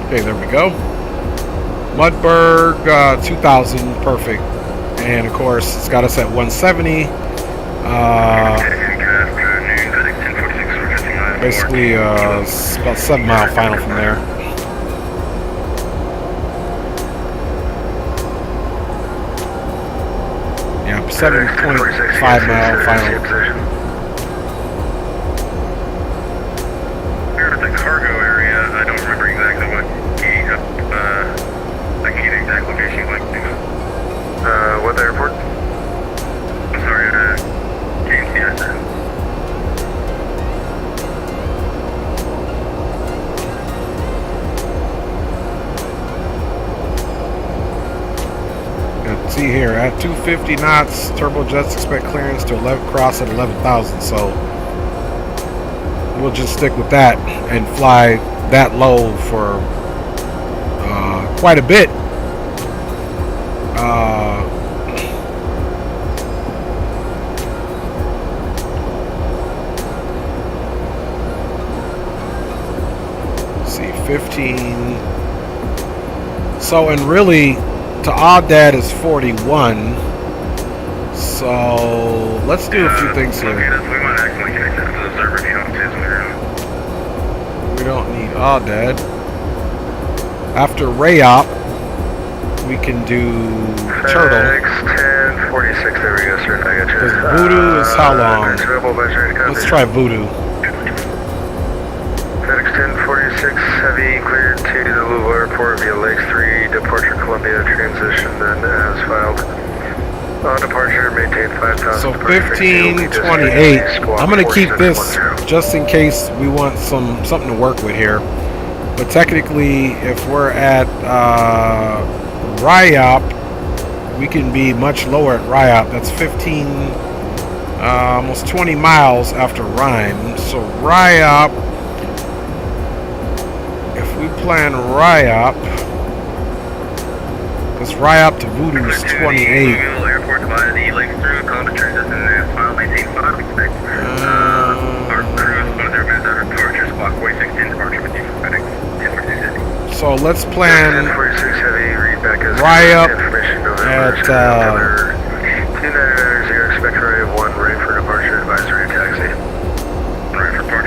Okay, there we go. Mudberg, 2,000, perfect. And of course, it's got us at 170. Basically, it's about 7 mile final from there. Yeah, 7.5 mile final. What airport? I'm sorry, can't see it. Let's see here, at 250 knots, turbojets expect clearance to 11 cross at 11,000. So we'll just stick with that and fly that low for quite a bit. See, 15. So, and really, to odd that is 41. So, let's do a few things here. We don't need Audad. After Rayop, we can do Turtle. FedEx 1046, there we go, sir. I got you. Because Voodoo is how long? Let's try Voodoo. FedEx 1046, heavy, cleared to the Louisville Airport via Lakes 3, departure Columbia, transition then as filed. On departure, maintain 5,000. So 1528. I'm going to keep this just in case we want something to work with here. But technically, if we're at Ryop, we can be much lower at Ryop. That's 15, almost 20 miles after Rhyme. So Ryop, if we plan RIAP, this RIAP to Voodoo is 28. Airport divided the lakes through contact transit and file maintain 5. Expect our crews, one of their minutes after departure, squawk 46 in departure with you for FedEx 1046. So let's plan 1046 heavy, read back as RIAP information at 2990, expect RIAP 1, ready for departure, advisory taxi.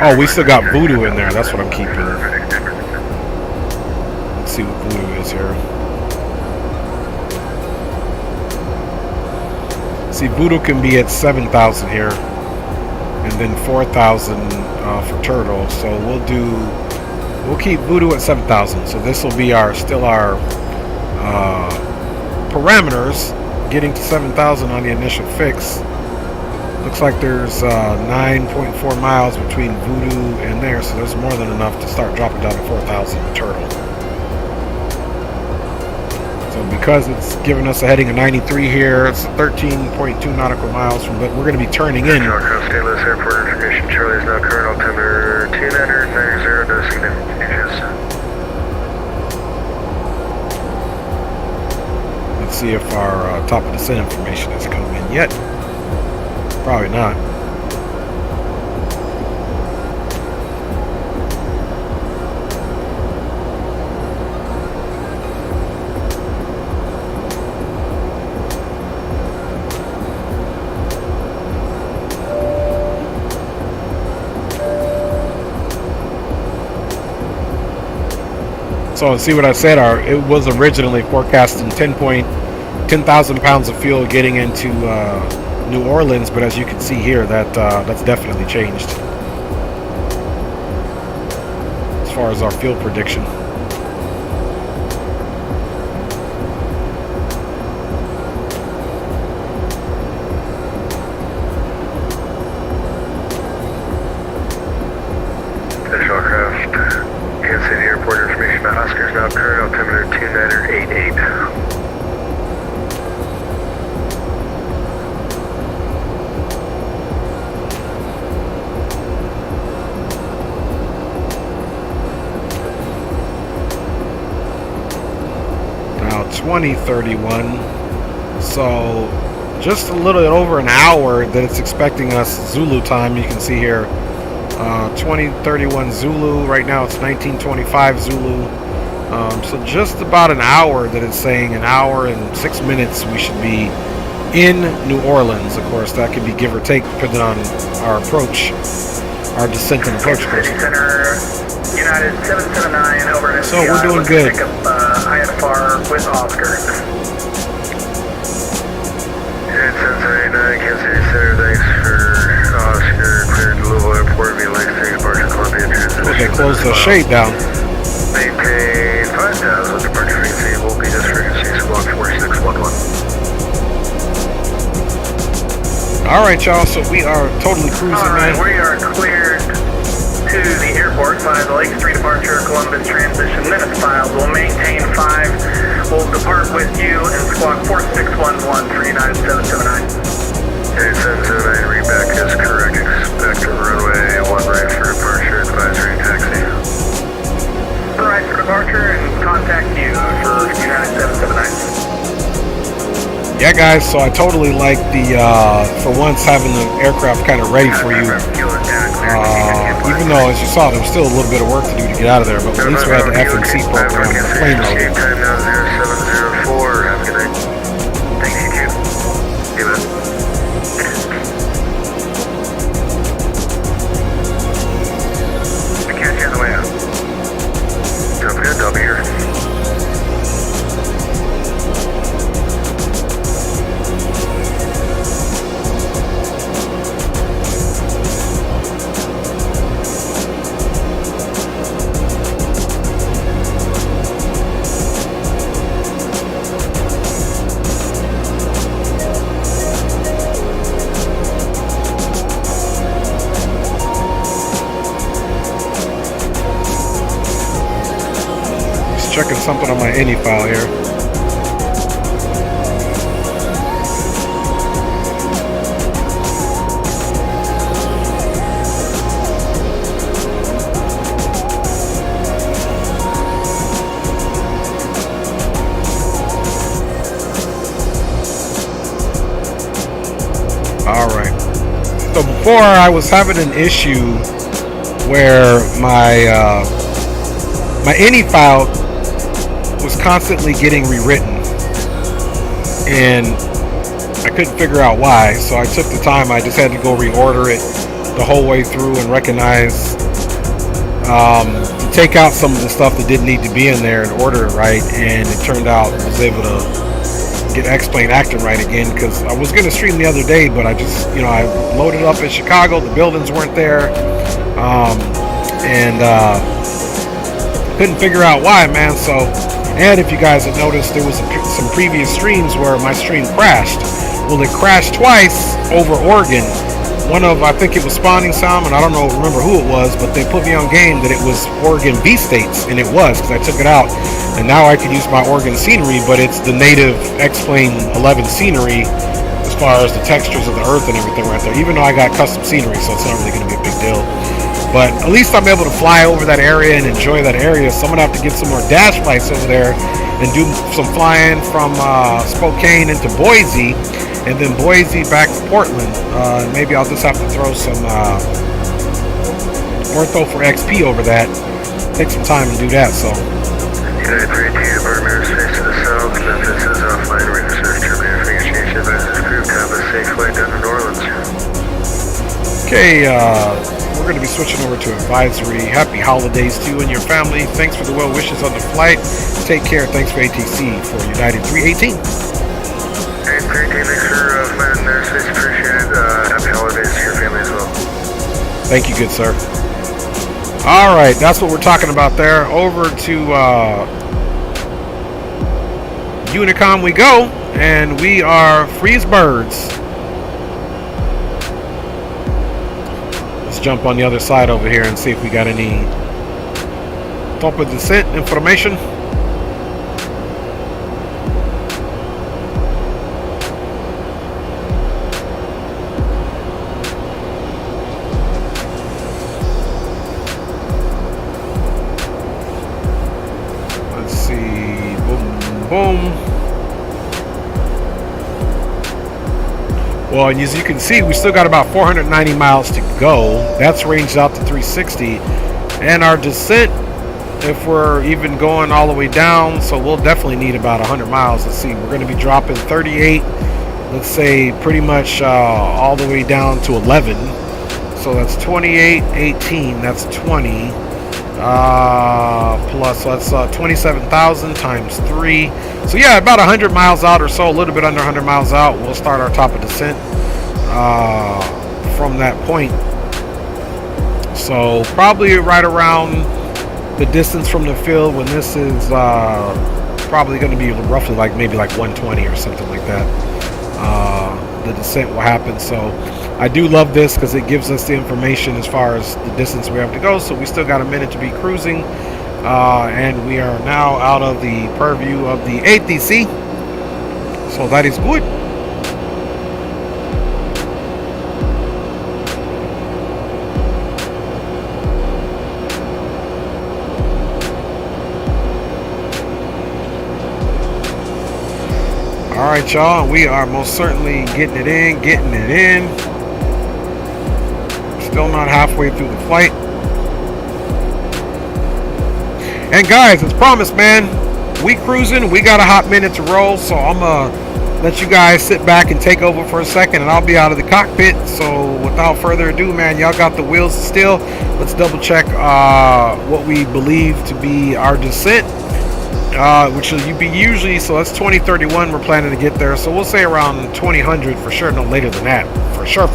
oh, we still got Voodoo in there. That's what I'm keeping. Let's see what Voodoo is here. See, Voodoo can be at 7,000 here, and then 4,000 for Turtle. So we'll keep Voodoo at 7,000. So this will be still our parameters, getting to 7,000 on the initial fix. Looks like there's 9.4 miles between Voodoo and there, so there's more than enough to start dropping down to 4,000 with Turtle. So because it's giving us a heading of 93 here, it's 13.2 nautical miles from, but we're going to be turning in. Stainless Airport information, Charlie is now current altimeter 2990, no significant changes. Let's see if our top of descent information has come in yet. Probably not. So see what I said, it was originally forecasting 10,000 pounds of fuel getting into New Orleans, but as you can see here, that's definitely changed as far as our fuel prediction. Official aircraft, Kansas City Airport information, Oscar's now current altimeter 2988. Now 2031, so just a little bit over an hour that it's expecting us Zulu time. You can see here 2031 Zulu. Right now it's 1925 Zulu. So just about an hour that it's saying, an hour and 6 minutes we should be in New Orleans. Of course, that could be give or take depending on our approach, our descent and approach course. United 779 over. So we're doing good. Pick up IFR with Oscar. United 779, Kansas City Center, thanks for Oscar, cleared Louisville Airport, via Lake City, departure Columbia, transition. Okay, close the shade down. Maintain 5,000, departure frequency will be this frequency, squawk 4611. Alright, y'all, so we are totally cruising, Alright, man. we are cleared to the airport via the Lake Street departure, Columbus transition, minutes filed. We'll maintain 5. We'll depart with you and squawk 4611 for United 779. United 779, read back is correct. Expect a runway 1 right for departure, advisory taxi. Right for departure and contact you for United 779. Yeah, guys, so I totally like the, for once, having the aircraft kind of ready for you. Even though, as you saw, there was still a little bit of work to do to get out of there, but at least we had the FNC program and the plane loaded. Time now 0704, have a good night. Thanks, you too. See you later. I catch you on the way out. Sounds good, I'll be here. Checking something on my any file here. So before I was having an issue where my ini file was constantly getting rewritten, and I couldn't figure out why. So I took the time. I just had to go reorder it the whole way through and recognize, take out some of the stuff that didn't need to be in there and order it right. And it turned out I was able to get X-Plane acting right again, because I was going to stream the other day, but I just, I loaded up in Chicago. The buildings weren't there, and couldn't figure out why, man. So, and if you guys have noticed, there was some previous streams where my stream crashed. Well, it crashed twice over Oregon. One of, I think it was Spawning Sound, and I don't remember who it was, but they put me on game that it was Oregon V-States, and it was, because I took it out, and now I can use my Oregon scenery, but it's the native X-Plane 11 scenery as far as the textures of the earth and everything right there, even though I got custom scenery, so it's not really going to be a big deal. But at least I'm able to fly over that area and enjoy that area, so I'm going to have to get some more dash flights over there and do some flying from Spokane into Boise, and then Boise back to Portland. Maybe I'll just have to throw some Ortho for XP over that. Take some time and do that. So. United 3-2, Department Airspace to the south. Memphis is offline. Research your manifest change advises crew to have a safe flight down to New Orleans. Okay, we're going to be switching over to advisory. Happy holidays to you and your family. Thanks for the well wishes on the flight. Take care. Thanks for ATC for United 318. Hey, 318, thanks for flying there. Space appreciated. Happy holidays to your family as well. Thank you, good sir. All right, that's what we're talking about there. Over to Unicom we go, and we are Freeze Birds. Let's jump on the other side over here and see if we got any top of descent information. Boom. Well, and as you can see, we still got about 490 miles to go. That's ranged out to 360. And our descent, if we're even going all the way down, so we'll definitely need about 100 miles. Let's see, we're going to be dropping 38, let's say pretty much all the way down to 11. So that's 28, 18, that's 20. Plus that's 27,000 times 3. So yeah, about 100 miles out or so, a little bit under 100 miles out, we'll start our top of descent from that point. So probably right around the distance from the field when this is probably going to be roughly like maybe like 120 or something like that. The descent will happen. So I do love this because it gives us the information as far as the distance we have to go. So we still got a minute to be cruising, and we are now out of the purview of the ATC, so that is good. All right, y'all, we are most certainly getting it in. Still not halfway through the flight. And guys, as promised, man, we cruising. We got a hot minute to roll, so I'm gonna let you guys sit back and take over for a second, and I'll be out of the cockpit. So without further ado, man, y'all got the wheels still. Let's double check what we believe to be our descent, which will be usually, so that's 2031 we're planning to get there. So we'll say around 2000 for sure, no later than that, for sure.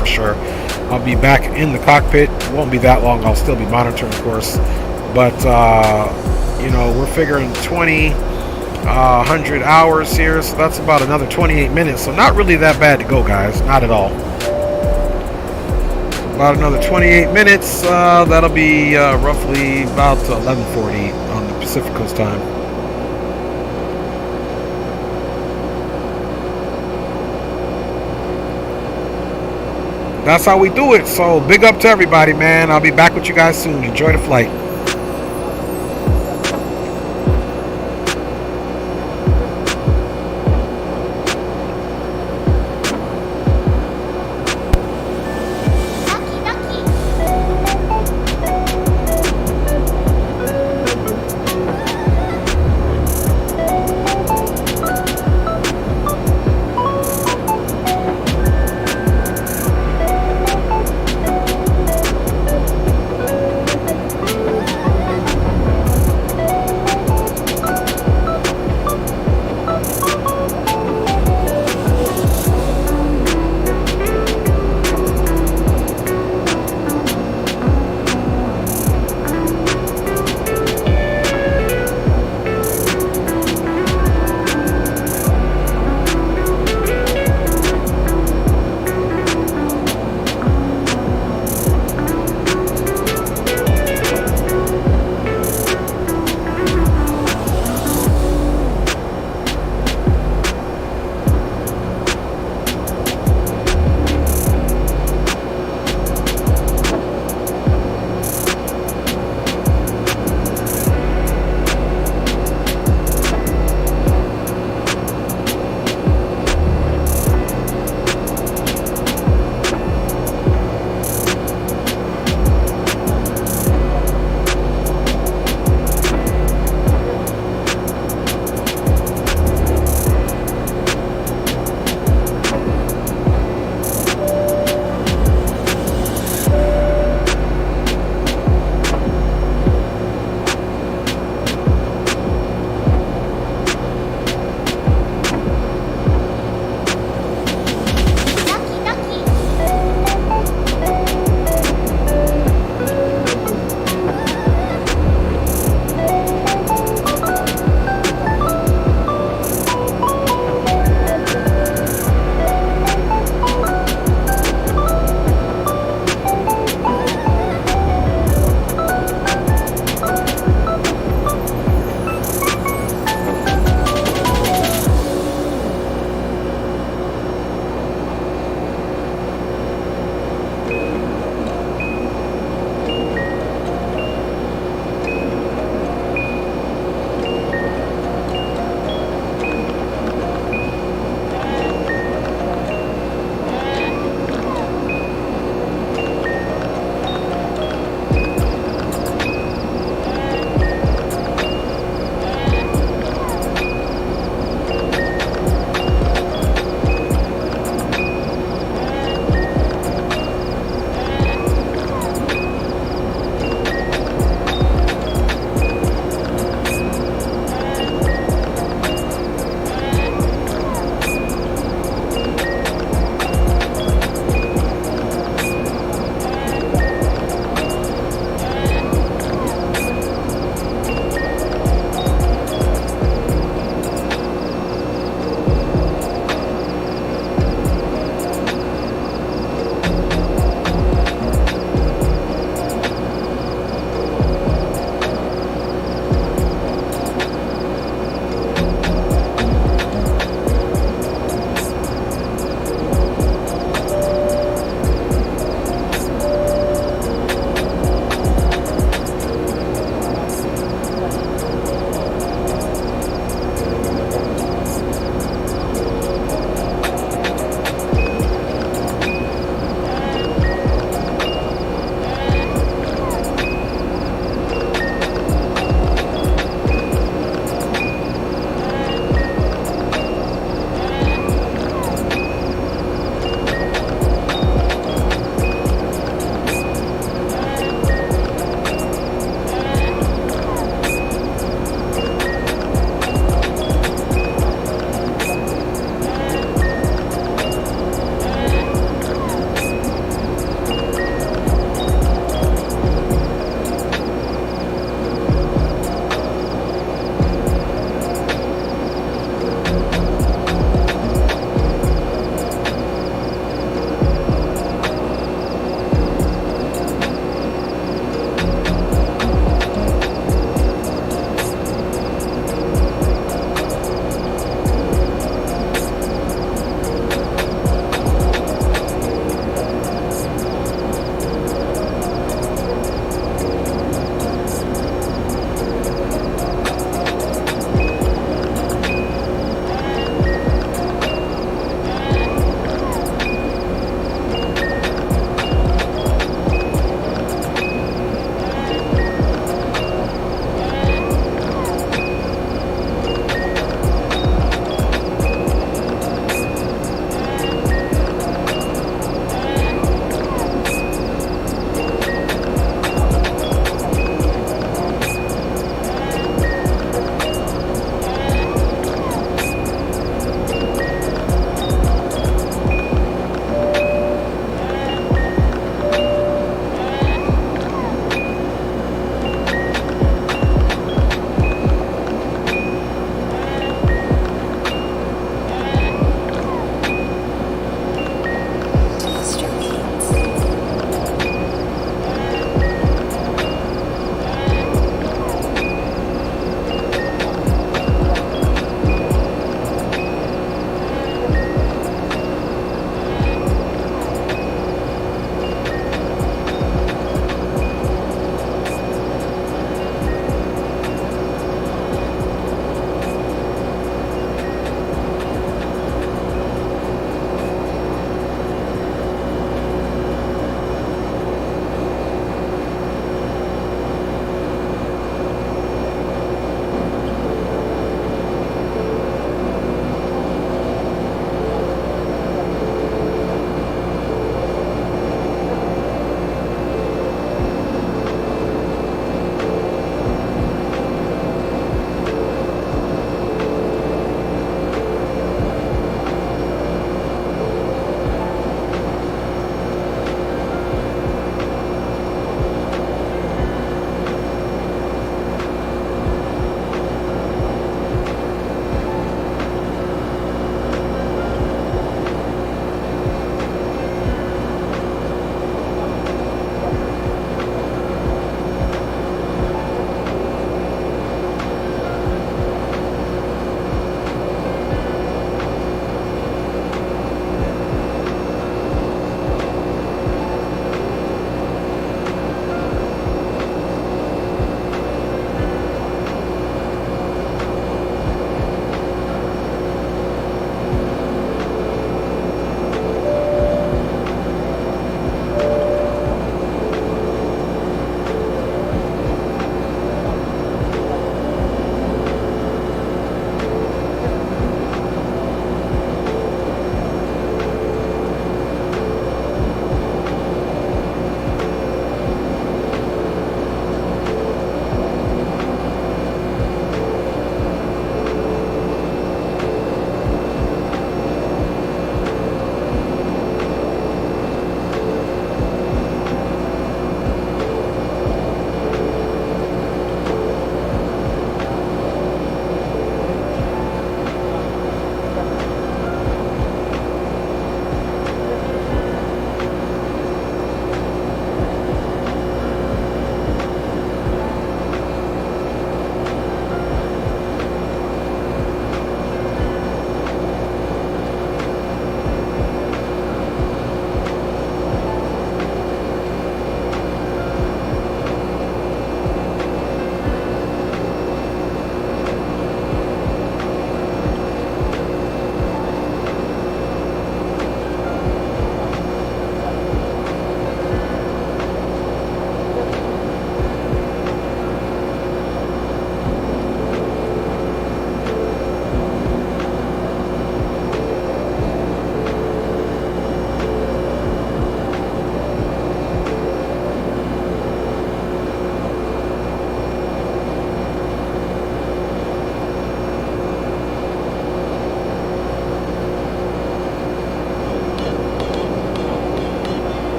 I'll be back in the cockpit. It won't be that long. I'll still be monitoring, of course. But, we're figuring 100 hours here. So that's about another 28 minutes. So not really that bad to go, guys. Not at all. About another 28 minutes. That'll be roughly about 11:40 on the Pacific Coast time. That's how we do it. So big up to everybody, man. I'll be back with you guys soon. Enjoy the flight.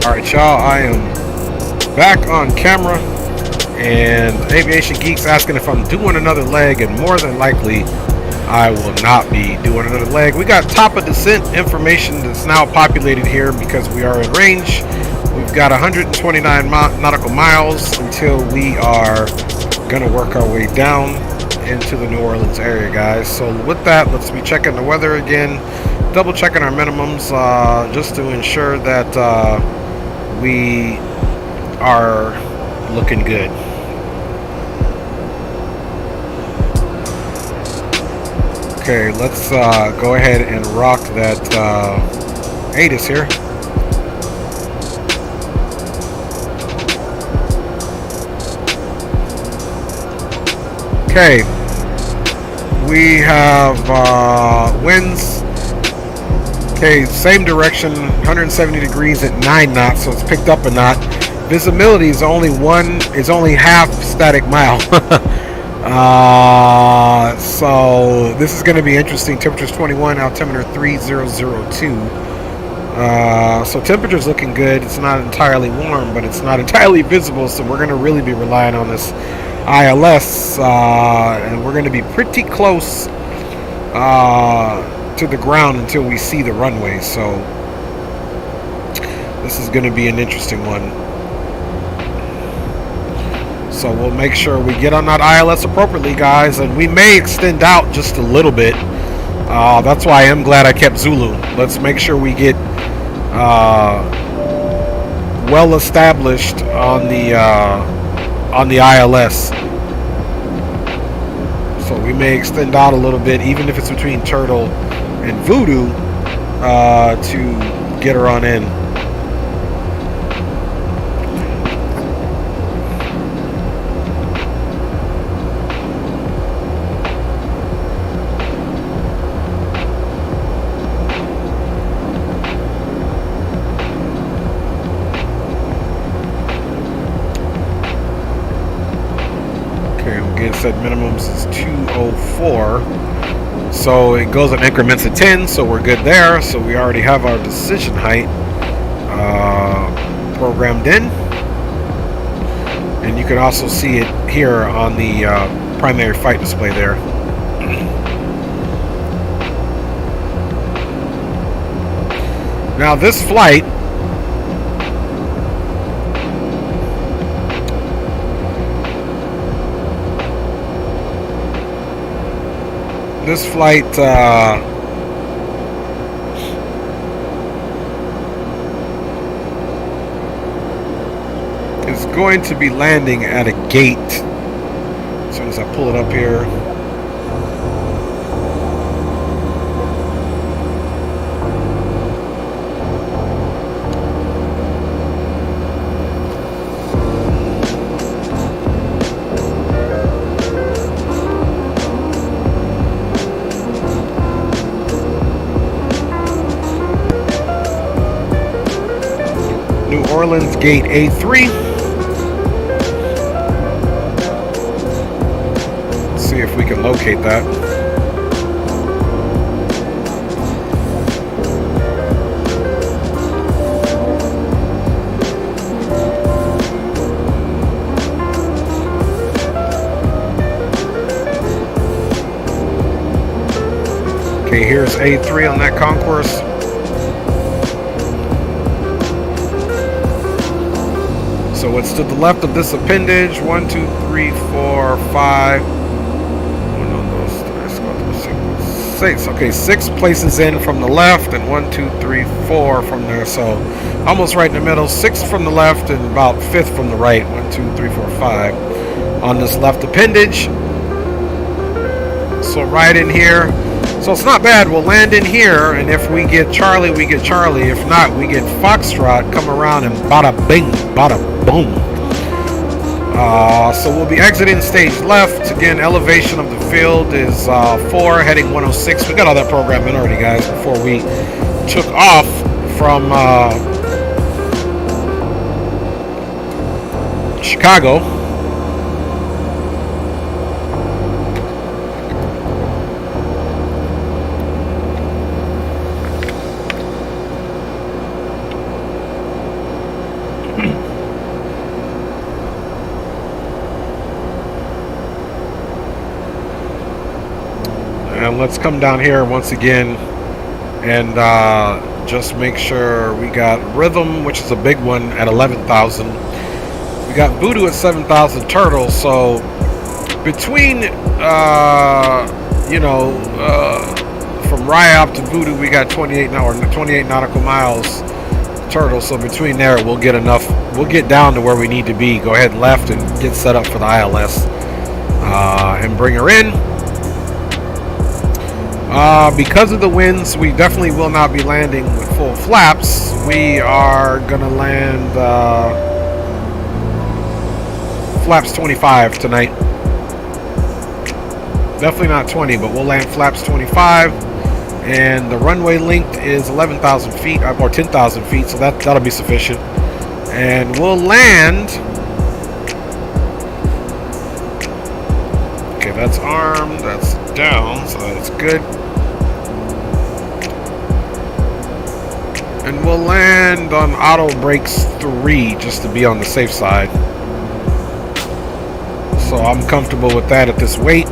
Alright, y'all, I am back on camera, and Aviation Geek's asking if I'm doing another leg, and more than likely, I will not be doing another leg. We got top of descent information that's now populated here because we are in range. We've got 129 nautical miles until we are going to work our way down into the New Orleans area, guys. So with that, let's be checking the weather again, double checking our minimums, just to ensure that we are looking good. Okay, let's go ahead and rock that HOTAS here. Okay, we have winds. Okay, same direction, 170 degrees at 9 knots, so it's picked up a knot. Visibility is only half static mile. So this is going to be interesting. Temperature's 21, altimeter 3002. So temperature's looking good. It's not entirely warm, but it's not entirely visible, so we're going to really be relying on this ILS, and we're going to be pretty close to the ground until we see the runway. So this is going to be an interesting one. So we'll make sure we get on that ILS appropriately, guys, and we may extend out just a little bit. That's why I am glad I kept Zulu. Let's make sure we get well established on the ILS. So we may extend out a little bit, even if it's between Turtle and Voodoo, to get her on in. Said minimums is 204, so it goes in increments of 10, so we're good there. So we already have our decision height programmed in, and you can also see it here on the primary flight display there. Now this flight is going to be landing at a gate. As soon as I pull it up here. New Orleans Gate A3. Let's see if we can locate that. Okay, here's A3 on that concourse. So what's to the left of this appendage? 1, 2, 3, 4, 5. One of those 6. Okay, 6 places in from the left, and 1, 2, 3, 4 from there. So almost right in the middle. 6 from the left and about 5th from the right. 1, 2, 3, 4, 5 on this left appendage. So right in here. So it's not bad. We'll land in here, and if we get Charlie, we get Charlie. If not, we get Foxtrot, come around, and bada bing, bada boom. So we'll be exiting stage left. Again, elevation of the field is 4, heading 106. We got all that programmed in already, guys, before we took off from Chicago. let's come down here once again and just make sure we got Rhythm, which is a big one, at 11,000. We got Voodoo at 7,000 turtles. So between from Ryop to Voodoo, we got 28 nautical miles turtle. So between there, we'll get enough. We'll get down to where we need to be. Go ahead and left and get set up for the ILS and bring her in. Because of the winds, we definitely will not be landing with full flaps. We are gonna land flaps 25 tonight. Definitely not 20, but we'll land flaps 25. And the runway length is 11,000 feet or 10,000 feet, so that'll be sufficient. And we'll land. Okay, that's armed, that's down, so that's good. And we'll land on auto brakes 3 just to be on the safe side. So I'm comfortable with that at this weight.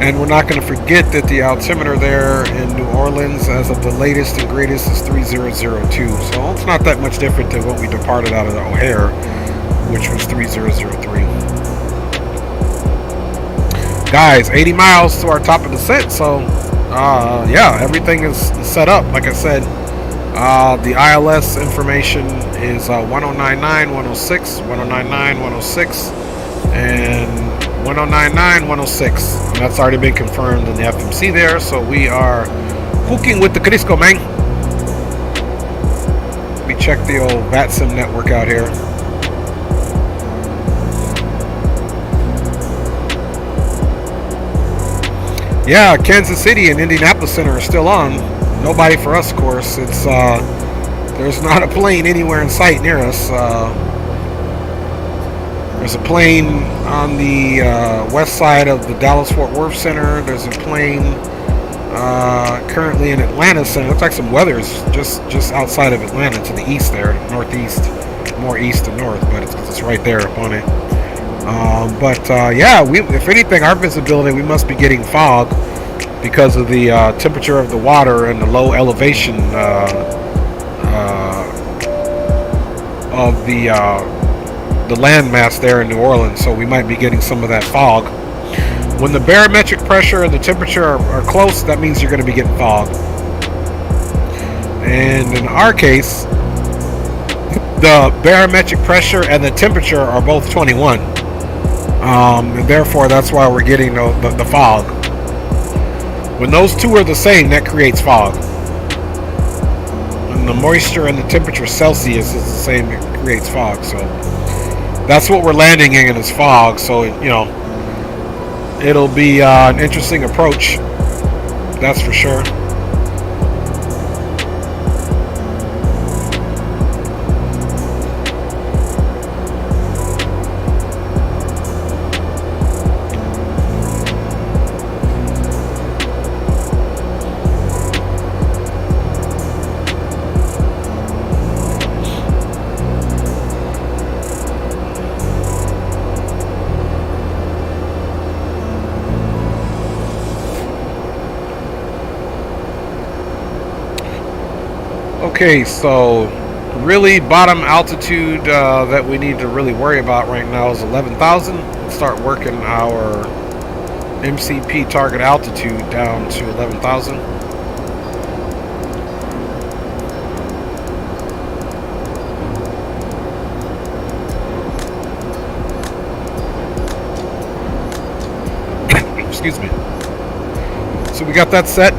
And we're not going to forget that the altimeter there in New Orleans, as of the latest and greatest, is 3002. So it's not that much different than what we departed out of the O'Hare, which was 3003. Guys, 80 miles to our top of descent. So, yeah, everything is set up. Like I said, the ILS information is 1099, 106, 1099, 106, and 1099, 106. And that's already been confirmed in the FMC there. So we are hooking with the Crisco, man. We check the old VATSIM network out here. Yeah, Kansas City and Indianapolis Center are still on. Nobody for us, of course. It's there's not a plane anywhere in sight near us. There's a plane on the west side of the Dallas-Fort Worth Center. There's a plane currently in Atlanta Center. Looks like some weather's just outside of Atlanta to the east there, northeast, more east to north, but it's right there on it. Yeah, if anything, our visibility, we must be getting fog because of the temperature of the water and the low elevation of the landmass there in New Orleans. So we might be getting some of that fog. When the barometric pressure and the temperature are close, that means you're going to be getting fog. And in our case, the barometric pressure and the temperature are both 21. And therefore, that's why we're getting the fog. When those two are the same, that creates fog. When the moisture and the temperature Celsius is the same, it creates fog. So that's what we're landing in is fog. So, it'll be an interesting approach. That's for sure. Okay, so really bottom altitude that we need to really worry about right now is 11,000. Let's start working our MCP target altitude down to 11,000. Excuse me. So we got that set.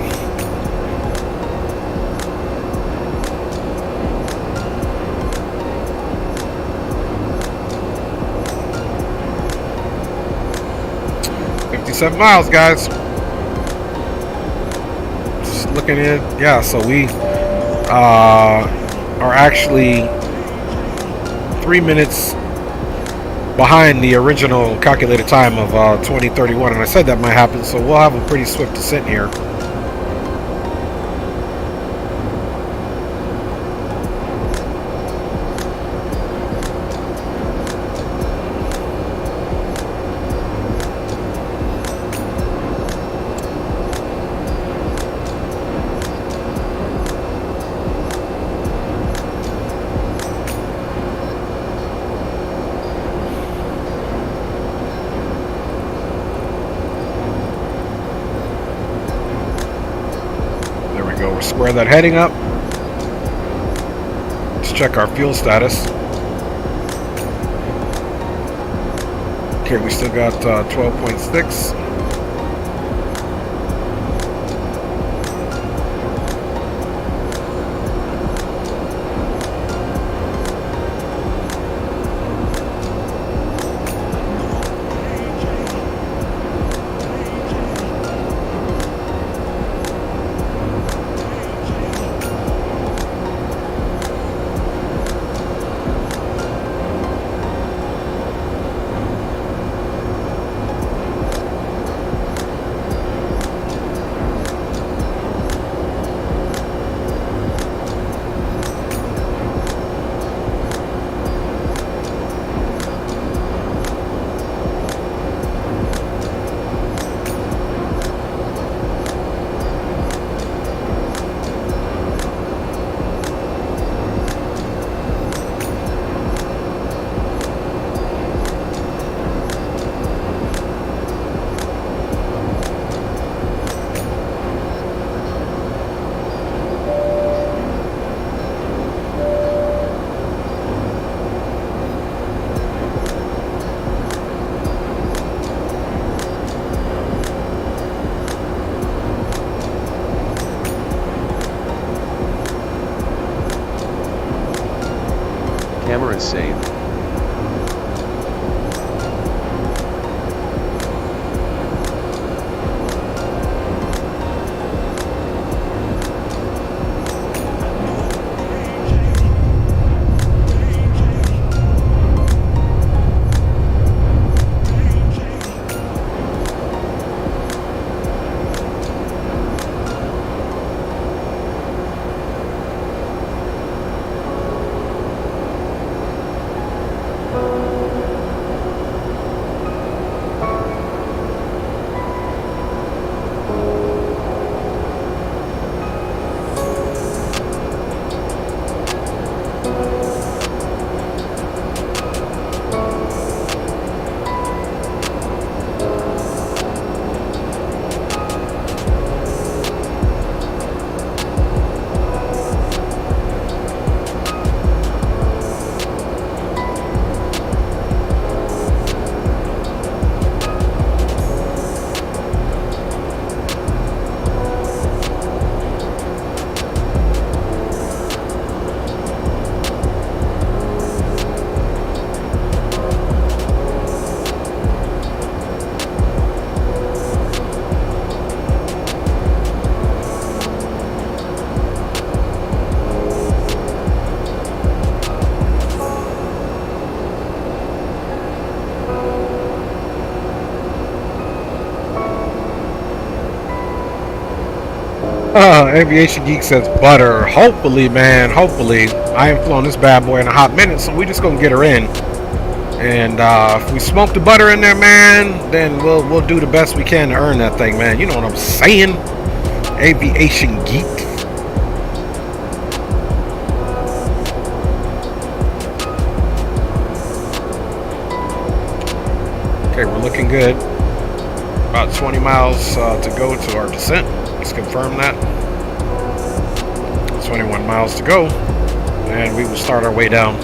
$7 miles, guys. Just looking at, yeah, so we are actually 3 minutes behind the original calculated time of 2031, and I said that might happen, so we'll have a pretty swift descent here. go. We'll square that heading up. Let's check our fuel status. Okay, we still got 12.6. Camera saved. Aviation Geek says butter. Hopefully, man. Hopefully. I ain't flown this bad boy in a hot minute, so we just gonna get her in. And if we smoke the butter in there, man, then we'll do the best we can to earn that thing, man. You know what I'm saying? Aviation Geek. Okay, we're looking good. About 20 miles to go to our descent. Let's confirm that. 21 miles to go, and we will start our way down.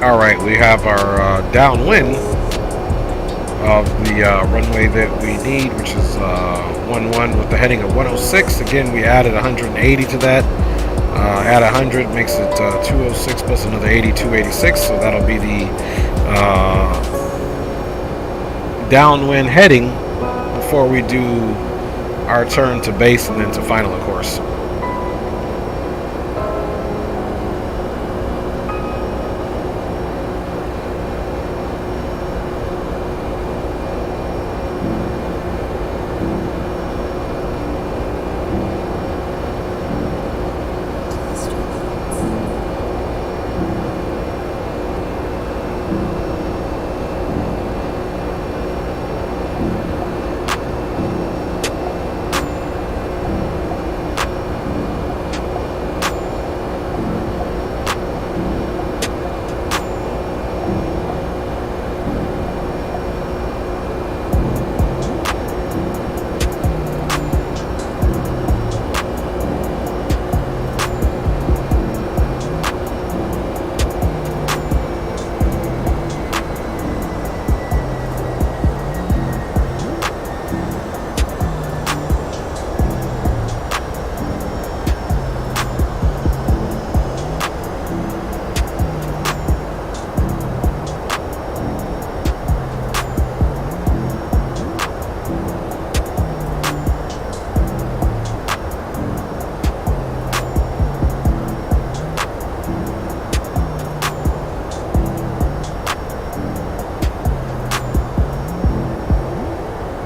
All right, we have our downwind of the runway that we need, which is 11 with the heading of 106. Again, we added 180 to that. Add 100 makes it 206 plus another 80, 286. So that'll be the downwind heading before we do our turn to base and then to final, of course.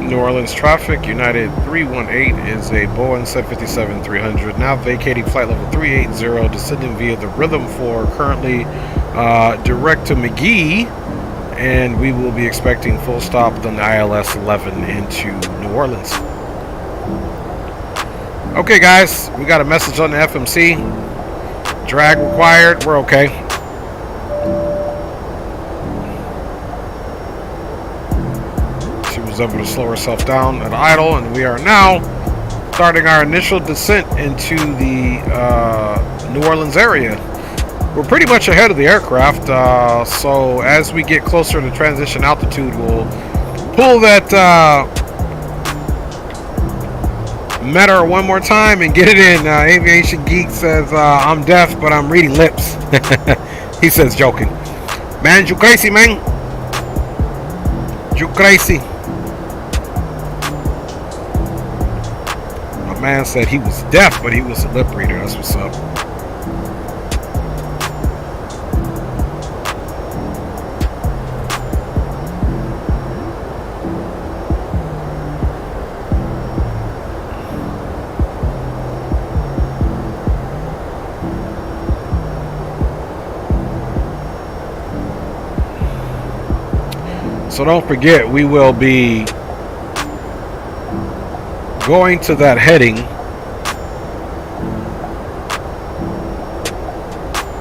New Orleans traffic, United 318 is a Boeing 757-300, now vacating flight level 380, descending via the Rhythm 4, currently direct to McGee, and we will be expecting full stop on the ILS 11 into New Orleans. Okay guys, we got a message on the FMC, drag required, we're okay. Was able to slow herself down at idle, and we are now starting our initial descent into the New Orleans area. We're pretty much ahead of the aircraft, so as we get closer to transition altitude, we'll pull that meter one more time and get it in. Aviation Geek says, I'm deaf, but I'm reading lips. He says, joking. Man, you crazy, man. You crazy. Man said he was deaf, but he was a lip reader. That's what's up. So don't forget, we will be going to that heading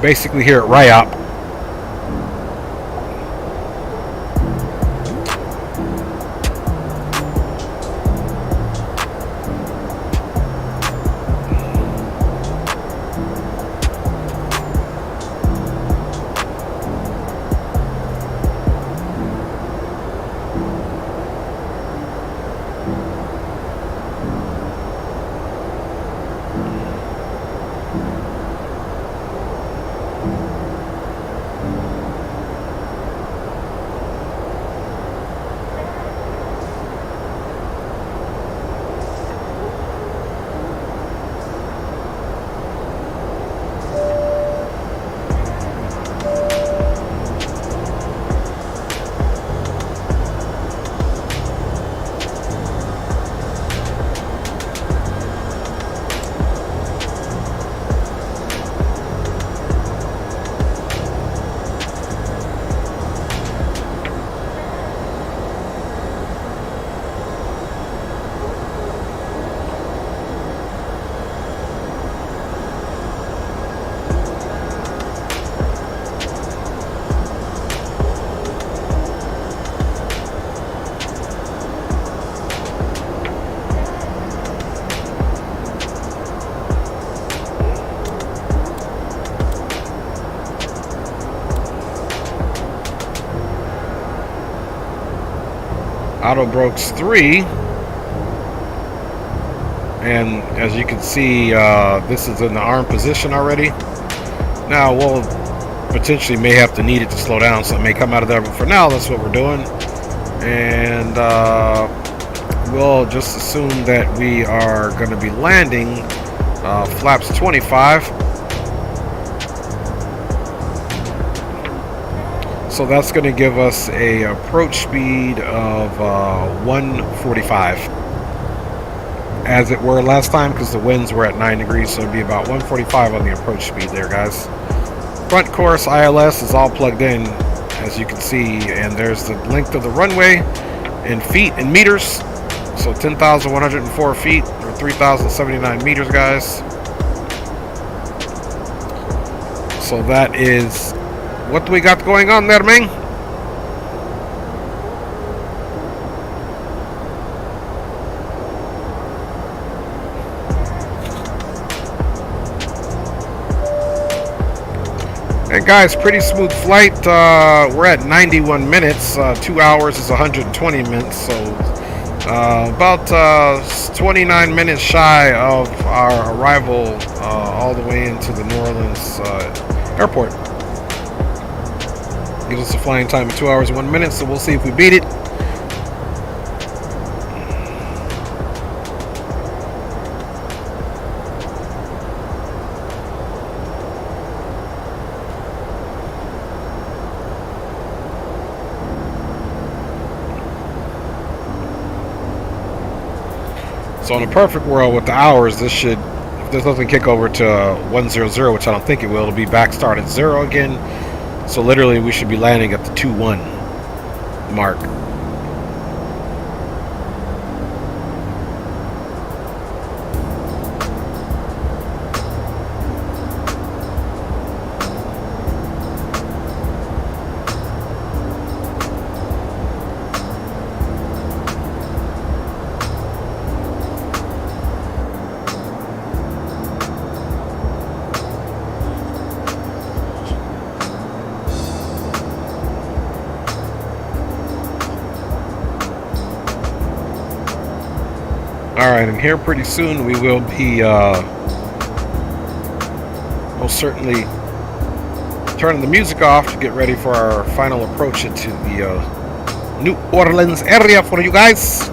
basically here at RIOP. Auto Brokes 3. And as you can see, this is in the arm position already. Now we'll potentially may have to need it to slow down, so it may come out of there, but for now that's what we're doing. And we'll just assume that we are going to be landing flaps 25. So that's going to give us a approach speed of 145, as it were last time, because the winds were at 9 degrees, so it'd be about 145 on the approach speed there, guys. Front course ILS is all plugged in, as you can see, and there's the length of the runway in feet and meters. So 10,104 feet, or 3,079 meters, guys. So that is what do we got going on there, Ming? Hey guys, pretty smooth flight. We're at 91 minutes. 2 hours is 120 minutes, so about 29 minutes shy of our arrival all the way into the New Orleans airport. Gives us a flying time of 2 hours and 1 minute, so we'll see if we beat it. So in a perfect world with the hours, this should, if this doesn't kick over to 100, which I don't think it will, it'll be back start at 0 again. So literally we should be landing at the 2-1 mark. Alright, and here pretty soon we will be most certainly turning the music off to get ready for our final approach into the New Orleans area for you guys.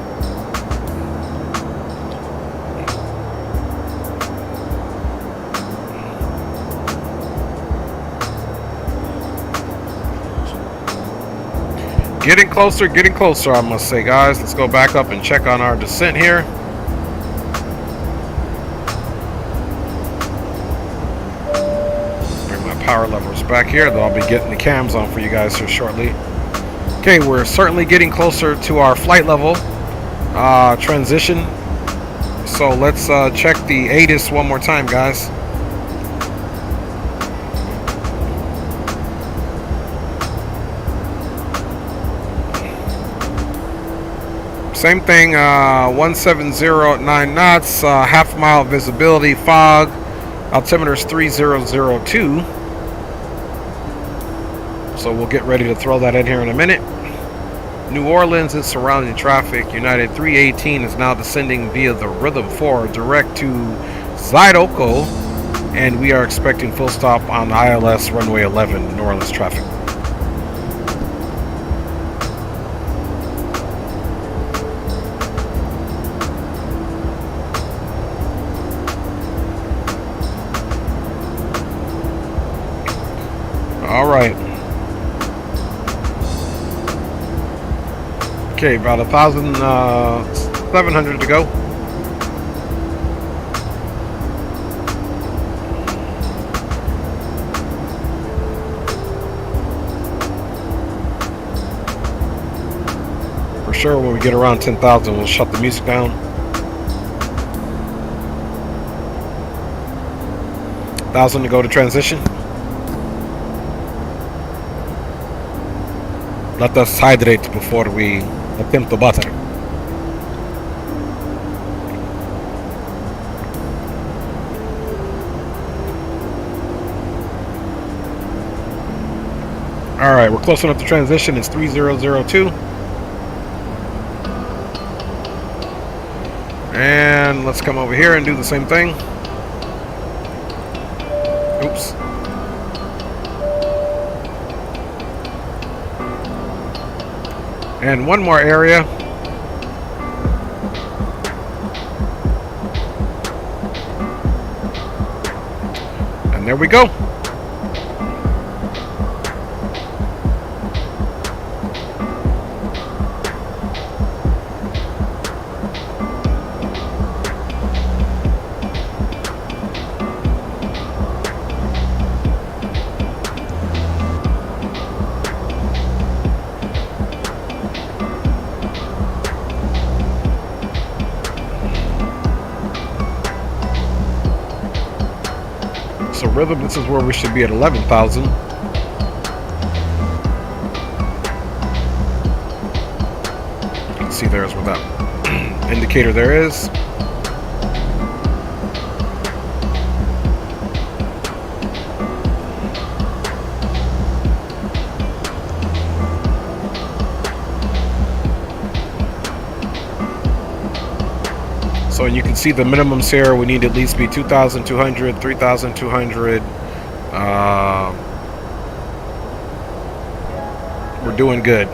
Getting closer, I must say, guys. Let's go back up and check on our descent here. Power levers back here, though I'll be getting the cams on for you guys here shortly. Okay, we're certainly getting closer to our flight level transition. So let's check the ATIS one more time, guys. Same thing, 1709 knots, half mile visibility, fog, altimeter's 3002. So we'll get ready to throw that in here in a minute. New Orleans and surrounding traffic. United 318 is now descending via the Rhythm 4 direct to Zydeco, and we are expecting full stop on ILS runway 11, New Orleans traffic. All right. Okay, about 1,700 to go. For sure, when we get around 10,000, we'll shut the music down. 1,000 to go to transition. Let us hydrate before we attempt to butter. Alright, we're close enough to transition. It's 3002. And let's come over here and do the same thing. Oops. And one more area. And there we go. So rhythm, this is where we should be at 11,000. You can see there's where that indicator there is. So you can see the minimums here. We need to at least be 2,200, 3,200. We're doing good.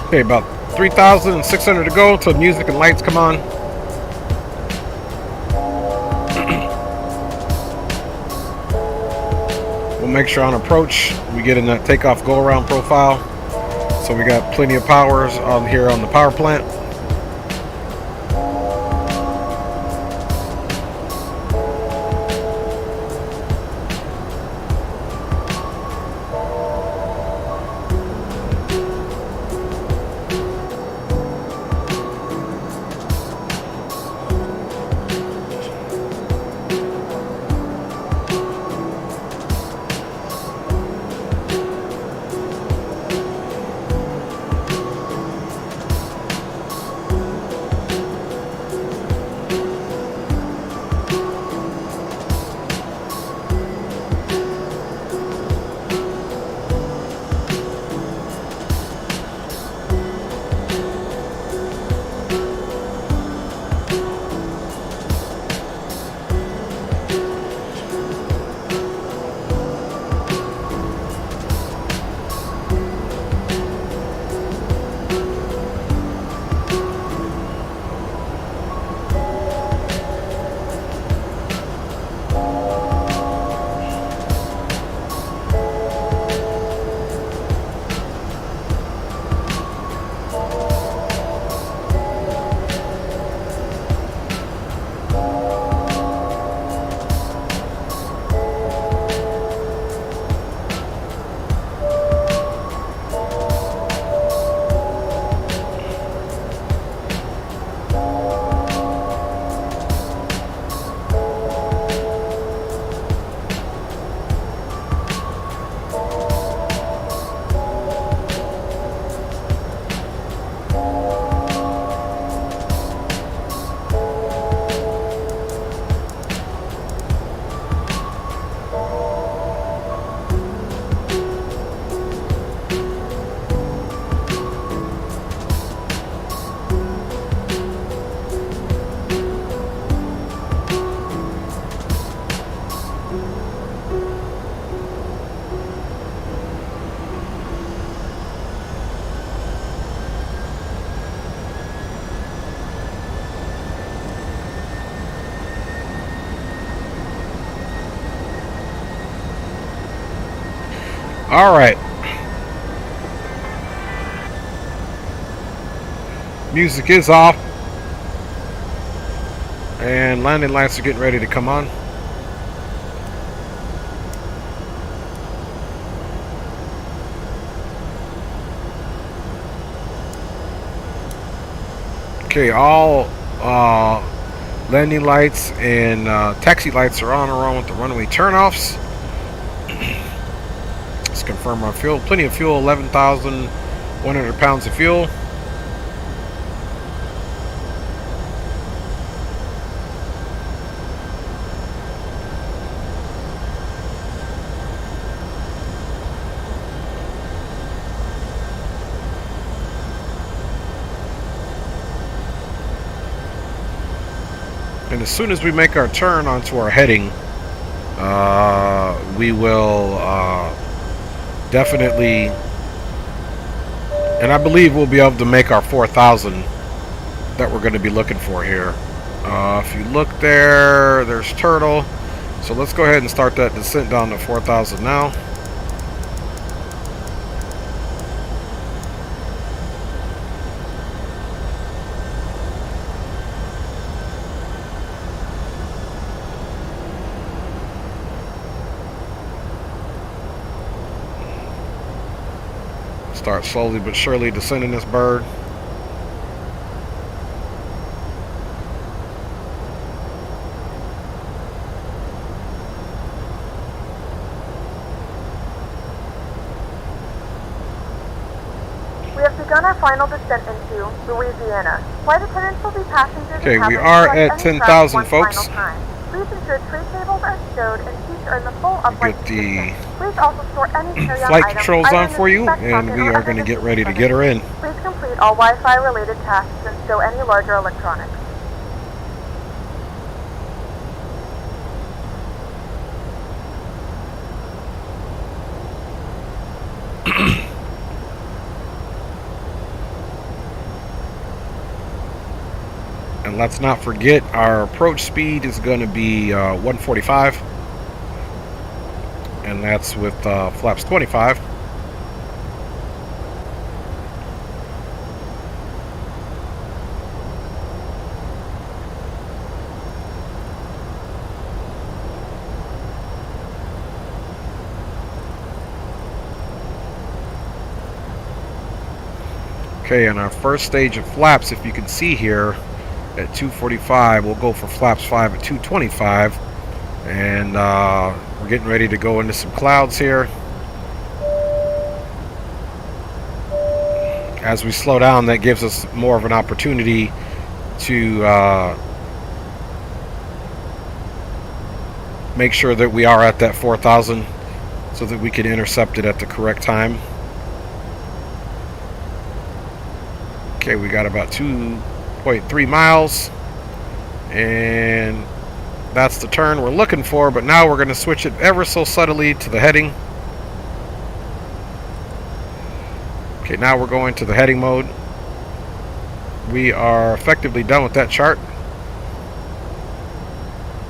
Okay, about 3,600 to go till music and lights come on. We'll make sure on approach we get in that takeoff go around profile. So we got plenty of powers on here on the power plant. Alright. Music is off. And landing lights are getting ready to come on. Okay, all landing lights and taxi lights are on along with the runway turnoffs. Let's confirm our fuel. Plenty of fuel, 11,100 pounds of fuel. And as soon as we make our turn onto our heading, we will definitely, and I believe we'll be able to make our 4,000 that we're going to be looking for here. If you look there, there's Turtle. So let's go ahead and start that descent down to 4,000 now. Start slowly but surely descending this bird. We have begun our final descent into Louisiana. Flight attendants will be passing through Okay, the we cabin are to at collect any 10,000 trash one folks. final time. Please ensure tray tables are stowed and seats are in the full upright Get the position. Please also store any carry-on flight items controls either on in the for you, seatback and pocket we or are under going to the get seat ready to cushion. get her in. Please complete all Wi-Fi related tasks and stow any larger electronics. And let's not forget our approach speed is going to be 145. And that's with flaps 25. Okay, and our first stage of flaps, if you can see here, at 245, we'll go for flaps 5 at 225, and we're getting ready to go into some clouds here. As we slow down, that gives us more of an opportunity to make sure that we are at that 4,000 so that we can intercept it at the correct time. Okay, we got about 2.3 miles, and that's the turn we're looking for, but now we're going to switch it ever so subtly to the heading. Okay, now we're going to the heading mode. We are effectively done with that chart.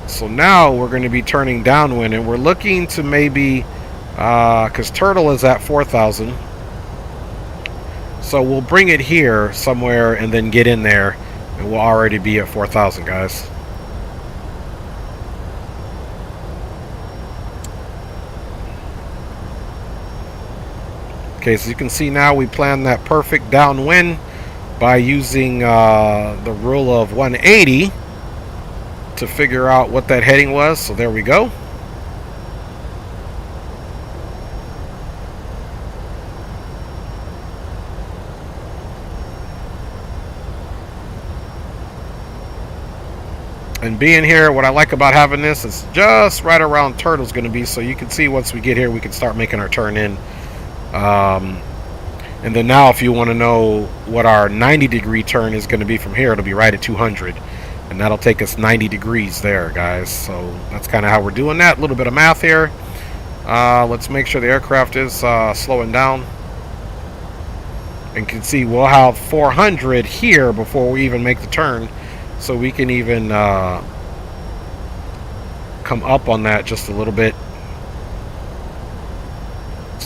So now we're going to be turning downwind, and we're looking to maybe, because Turtle is at 4,000, so we'll bring it here somewhere and then get in there, and we'll already be at 4,000, guys. Okay, so you can see now we planned that perfect downwind by using the rule of 180 to figure out what that heading was. So there we go. And being here, what I like about having this is just right around Turtle's going to be, so you can see once we get here we can start making our turn in. And then now if you want to know what our 90-degree turn is going to be from here, it'll be right at 200, and that'll take us 90 degrees there, guys. So that's kind of how we're doing that. A little bit of math here. Let's make sure the aircraft is slowing down, and you can see we'll have 400 here before we even make the turn, so we can even come up on that just a little bit.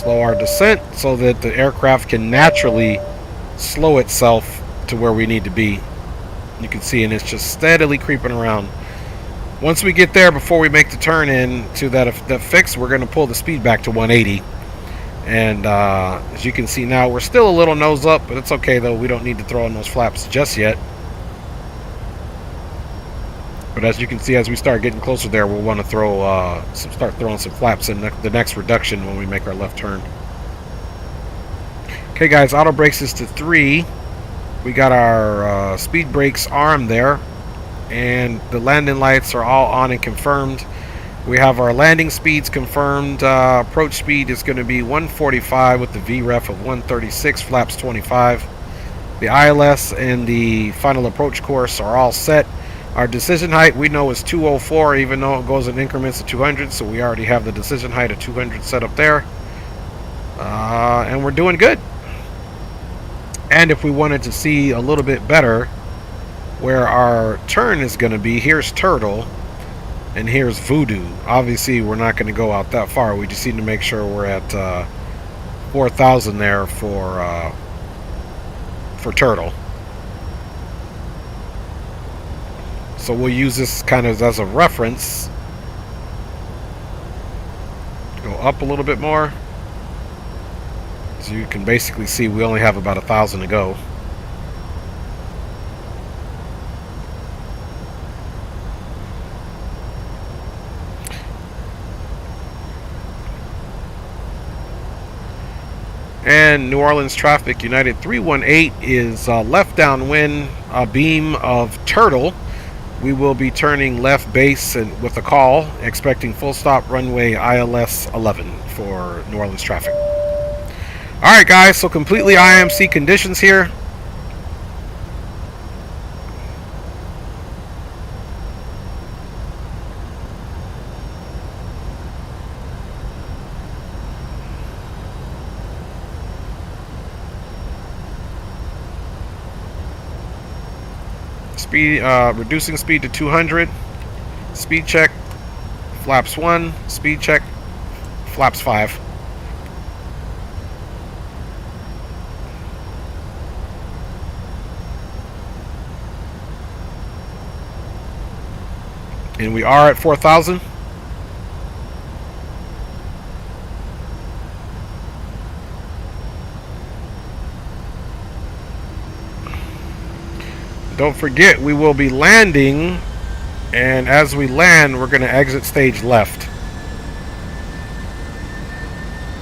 Slow our descent so that the aircraft can naturally slow itself to where we need to be. You can see, and it's just steadily creeping around. Once we get there, before we make the turn in to that fix, we're going to pull the speed back to 180. And as you can see now, we're still a little nose up, but it's okay though. We don't need to throw in those flaps just yet. But as you can see, as we start getting closer there, we'll want to start throwing some flaps in the next reduction when we make our left turn. Okay, guys, auto brakes is to 3. We got our speed brakes armed there, and the landing lights are all on and confirmed. We have our landing speeds confirmed. Approach speed is going to be 145 with the VREF of 136, flaps 25. The ILS and the final approach course are all set. Our decision height we know is 204, even though it goes in increments of 200, so we already have the decision height of 200 set up there. And we're doing good. And if we wanted to see a little bit better where our turn is going to be, here's Turtle and here's Voodoo. Obviously we're not going to go out that far. We just need to make sure we're at 4,000 there for Turtle. So we'll use this kind of as a reference. Go up a little bit more. So you can basically see we only have about 1,000 to go. And New Orleans traffic, United 318 is left downwind, a beam of Turtle. We will be turning left base and with a call, expecting full stop runway ILS 11 for New Orleans traffic. Alright guys, so completely IMC conditions here. Speed, reducing speed to 200. Speed check, flaps 1. Speed check, flaps 5. And we are at 4,000. Don't forget, we will be landing, and as we land, we're going to exit stage left.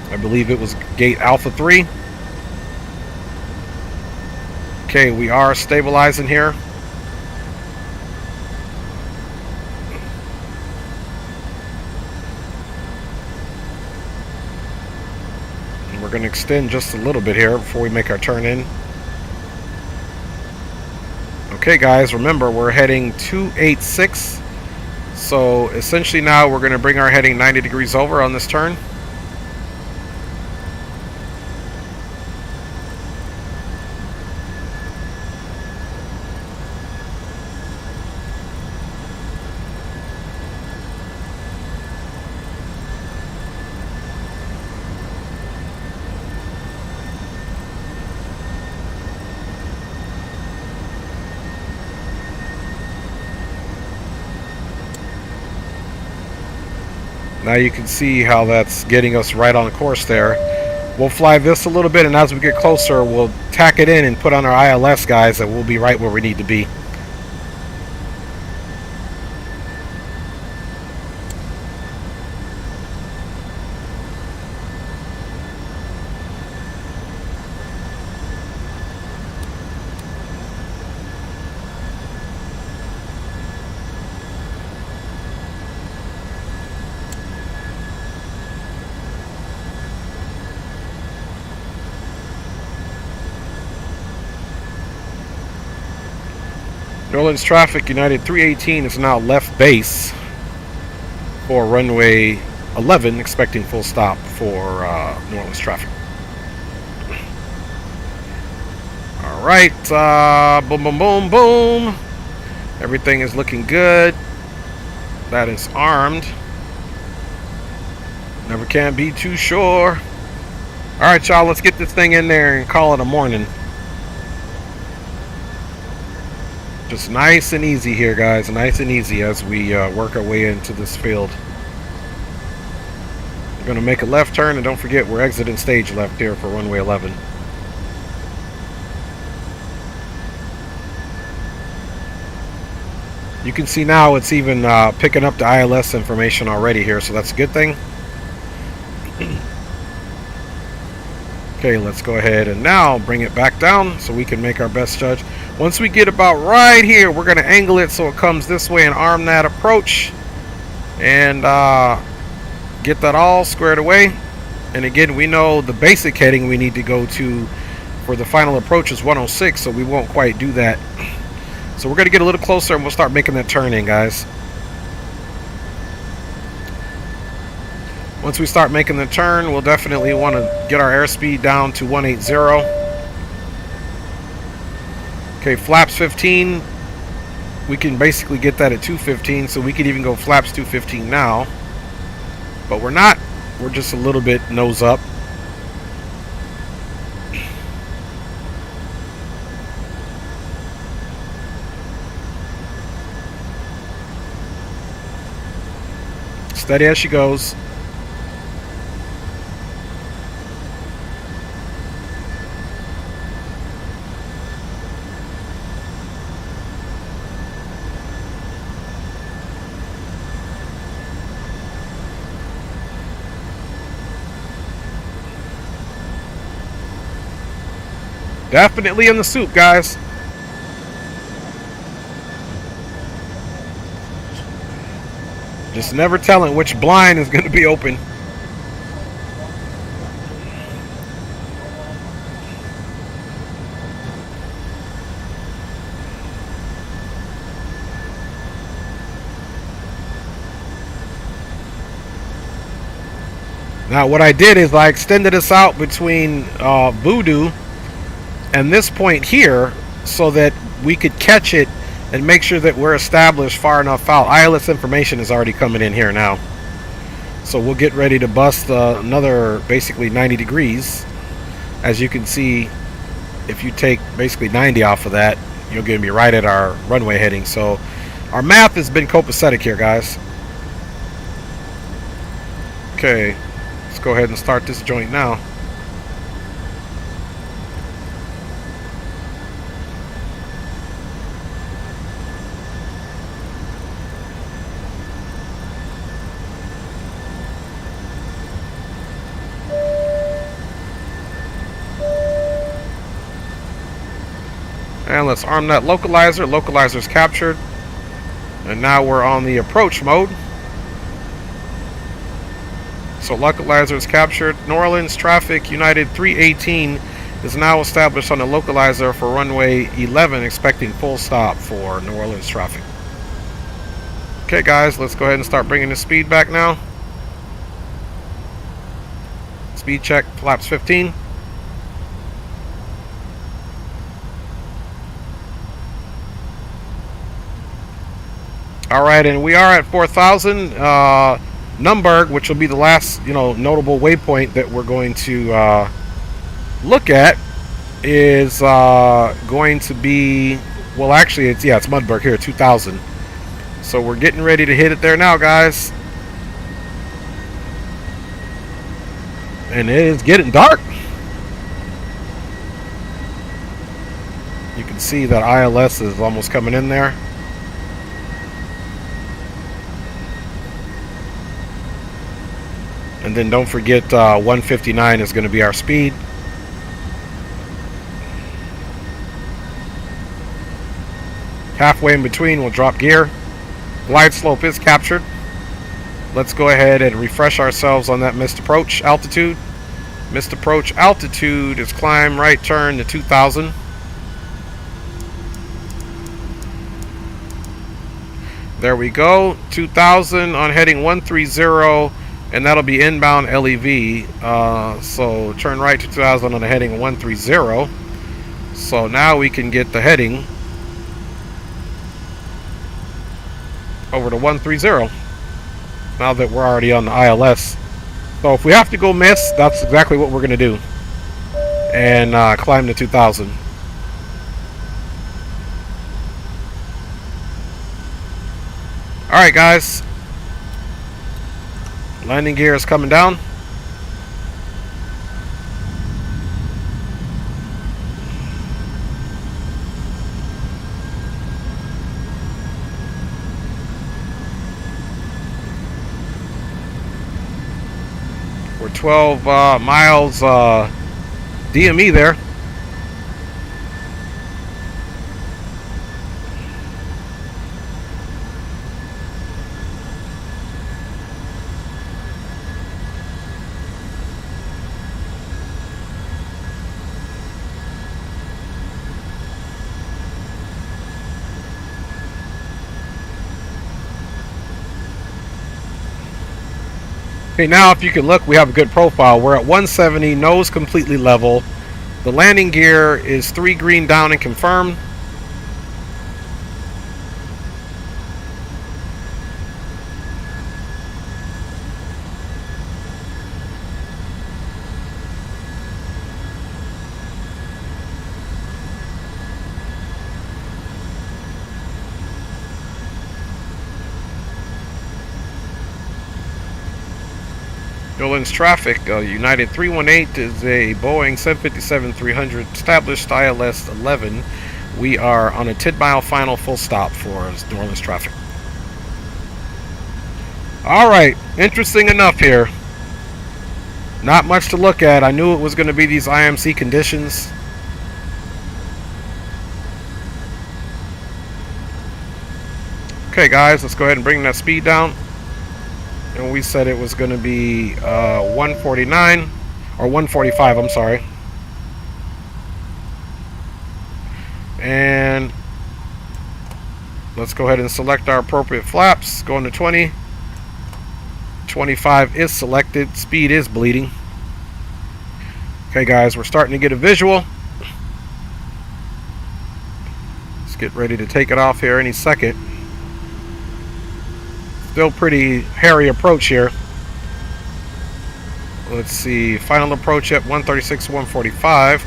I believe it was gate Alpha 3. Okay, we are stabilizing here. And we're going to extend just a little bit here before we make our turn in. Okay guys, remember we're heading 286, so essentially now we're going to bring our heading 90 degrees over on this turn. Now you can see how that's getting us right on course there. We'll fly this a little bit, and as we get closer, we'll tack it in and put on our ILS, guys, and we'll be right where we need to be. New Orleans traffic, United 318 is now left base for runway 11, expecting full stop for New Orleans traffic. Alright, boom, boom, boom, boom. Everything is looking good. That is armed. Never can be too sure. Alright, y'all, let's get this thing in there and call it a morning. Just nice and easy here, guys. Nice and easy as we work our way into this field. We're going to make a left turn, and don't forget we're exiting stage left here for runway 11. You can see now it's even picking up the ILS information already here, so that's a good thing. Okay, let's go ahead and now bring it back down so we can make our best judge. Once we get about right here, we're going to angle it so it comes this way and arm that approach. And get that all squared away. And again, we know the basic heading we need to go to for the final approach is 106, so we won't quite do that. So we're going to get a little closer and we'll start making that turn in, guys. Once we start making the turn, we'll definitely want to get our airspeed down to 180. Okay, flaps 15. We can basically get that at 215, so we could even go flaps 215 now. But we're not. We're just a little bit nose up. Steady as she goes. Definitely in the soup, guys. Just never telling which blind is going to be open. Now what I did is I extended this out between Voodoo and this point here so that we could catch it and make sure that we're established far enough out. ILS information is already coming in here now. So we'll get ready to bust another basically 90 degrees. As you can see, if you take basically 90 off of that, you're going to be right at our runway heading. So our math has been copacetic here, guys. Okay, let's go ahead and start this joint now. And let's arm that localizer. Localizer's captured. And now we're on the approach mode. So localizer is captured. New Orleans traffic United 318 is now established on the localizer for runway 11, expecting full stop for New Orleans traffic. Okay, guys, let's go ahead and start bringing the speed back now. Speed check, flaps 15. All right, and we are at 4,000. Nürburgring, which will be the last, notable waypoint that we're going to look at, is going to be, well, actually, it's Nürburgring here, 2,000. So we're getting ready to hit it there now, guys. And it is getting dark. You can see that ILS is almost coming in there. And then don't forget 159 is going to be our speed. Halfway in between, we'll drop gear. Glide slope is captured. Let's go ahead and refresh ourselves on that missed approach altitude. Missed approach altitude is climb right turn to 2,000. There we go. 2,000 on heading 130. And that'll be inbound LEV. So turn right to 2,000 on the heading 130. So now we can get the heading over to 130. Now that we're already on the ILS. So if we have to go miss, that's exactly what we're going to do. and climb to 2,000. Alright guys, landing gear is coming down. We're 12 miles DME there. Okay, now if you can look, we have a good profile. We're at 170, nose completely level. The landing gear is 3 green down and confirmed. Nolan's traffic, United 318 is a Boeing 757-300 established ILS 11. We are on a 10-mile final full stop for New Orleans traffic. Alright, interesting enough here. Not much to look at. I knew it was going to be these IMC conditions. Okay guys, let's go ahead and bring that speed down. And we said it was going to be 149 or 145, I'm sorry. And let's go ahead and select our appropriate flaps. Going to 20. 25 is selected. Speed is bleeding. Okay guys, we're starting to get a visual. Let's get ready to take it off here any second. Still pretty hairy approach here. Let's see, final approach at 136, 145.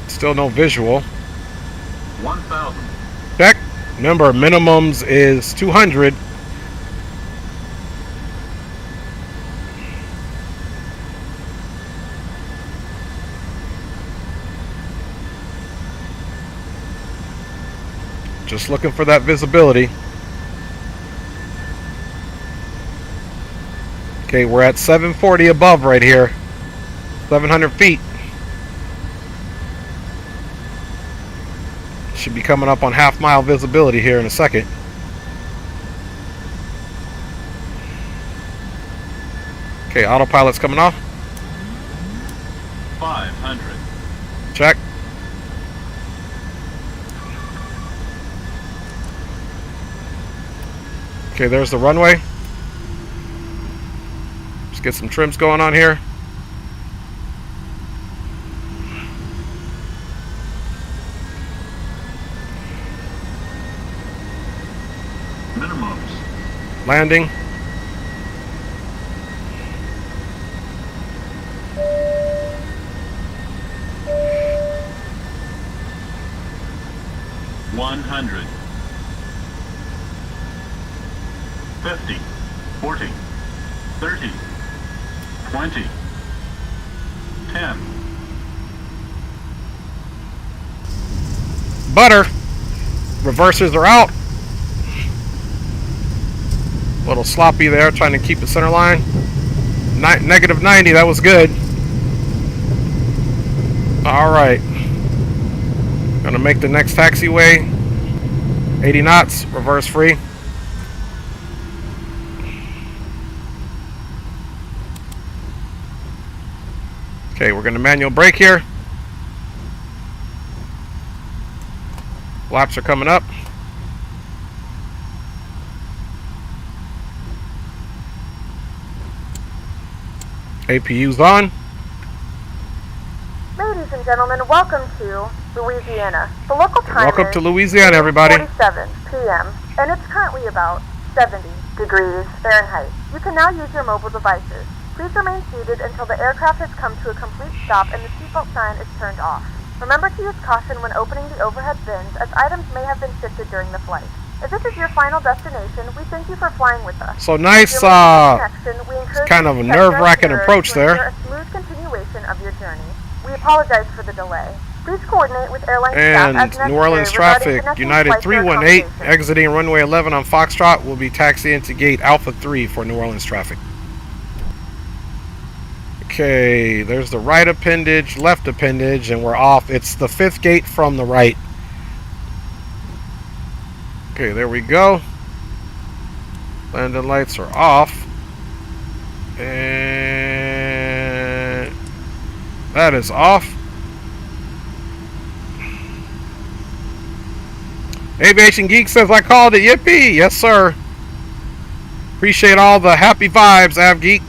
Still no visual. 1,000. Check. Remember, minimums is 200. Just looking for that visibility. Okay, we're at 740 above right here. 700 feet. Should be coming up on half-mile visibility here in a second. Okay, autopilot's coming off. 500. Check. Okay, there's the runway. Let's get some trims going on here. Minimums. Landing. $100. 50, 40, 30, 20, 10. Butter. Reversers are out. A little sloppy there, trying to keep it center line. Negative 90, that was good. Alright. Gonna make the next taxiway. 80 knots, reverse free. Okay, we're gonna manual brake here. Flaps are coming up. Ladies Ladies and gentlemen, welcome to Louisiana. The local time Welcome is to Louisiana, everybody. 47 p.m. and it's currently about 70 degrees Fahrenheit. You can now use your mobile devices. Please remain seated until the aircraft has come to a complete stop and the seatbelt sign is turned off. Remember to use caution when opening the overhead bins, as items may have been shifted during the flight. If this is your final destination, we thank you for flying with us. So nice, kind of a nerve-wracking approach there. A smooth continuation of your journey. We apologize for the delay. Please coordinate with airline and staff as New Orleans necessary traffic, United 318, accommodation. exiting runway 11 on Foxtrot, will be taxiing to gate Alpha 3 for New Orleans traffic. Okay, there's the right appendage, left appendage, and we're off. It's the 5th gate from the right. Okay, there we go. Landing lights are off. And that is off. Aviation Geek says, I called it. Yippee! Yes, sir. Appreciate all the happy vibes, Av Geek.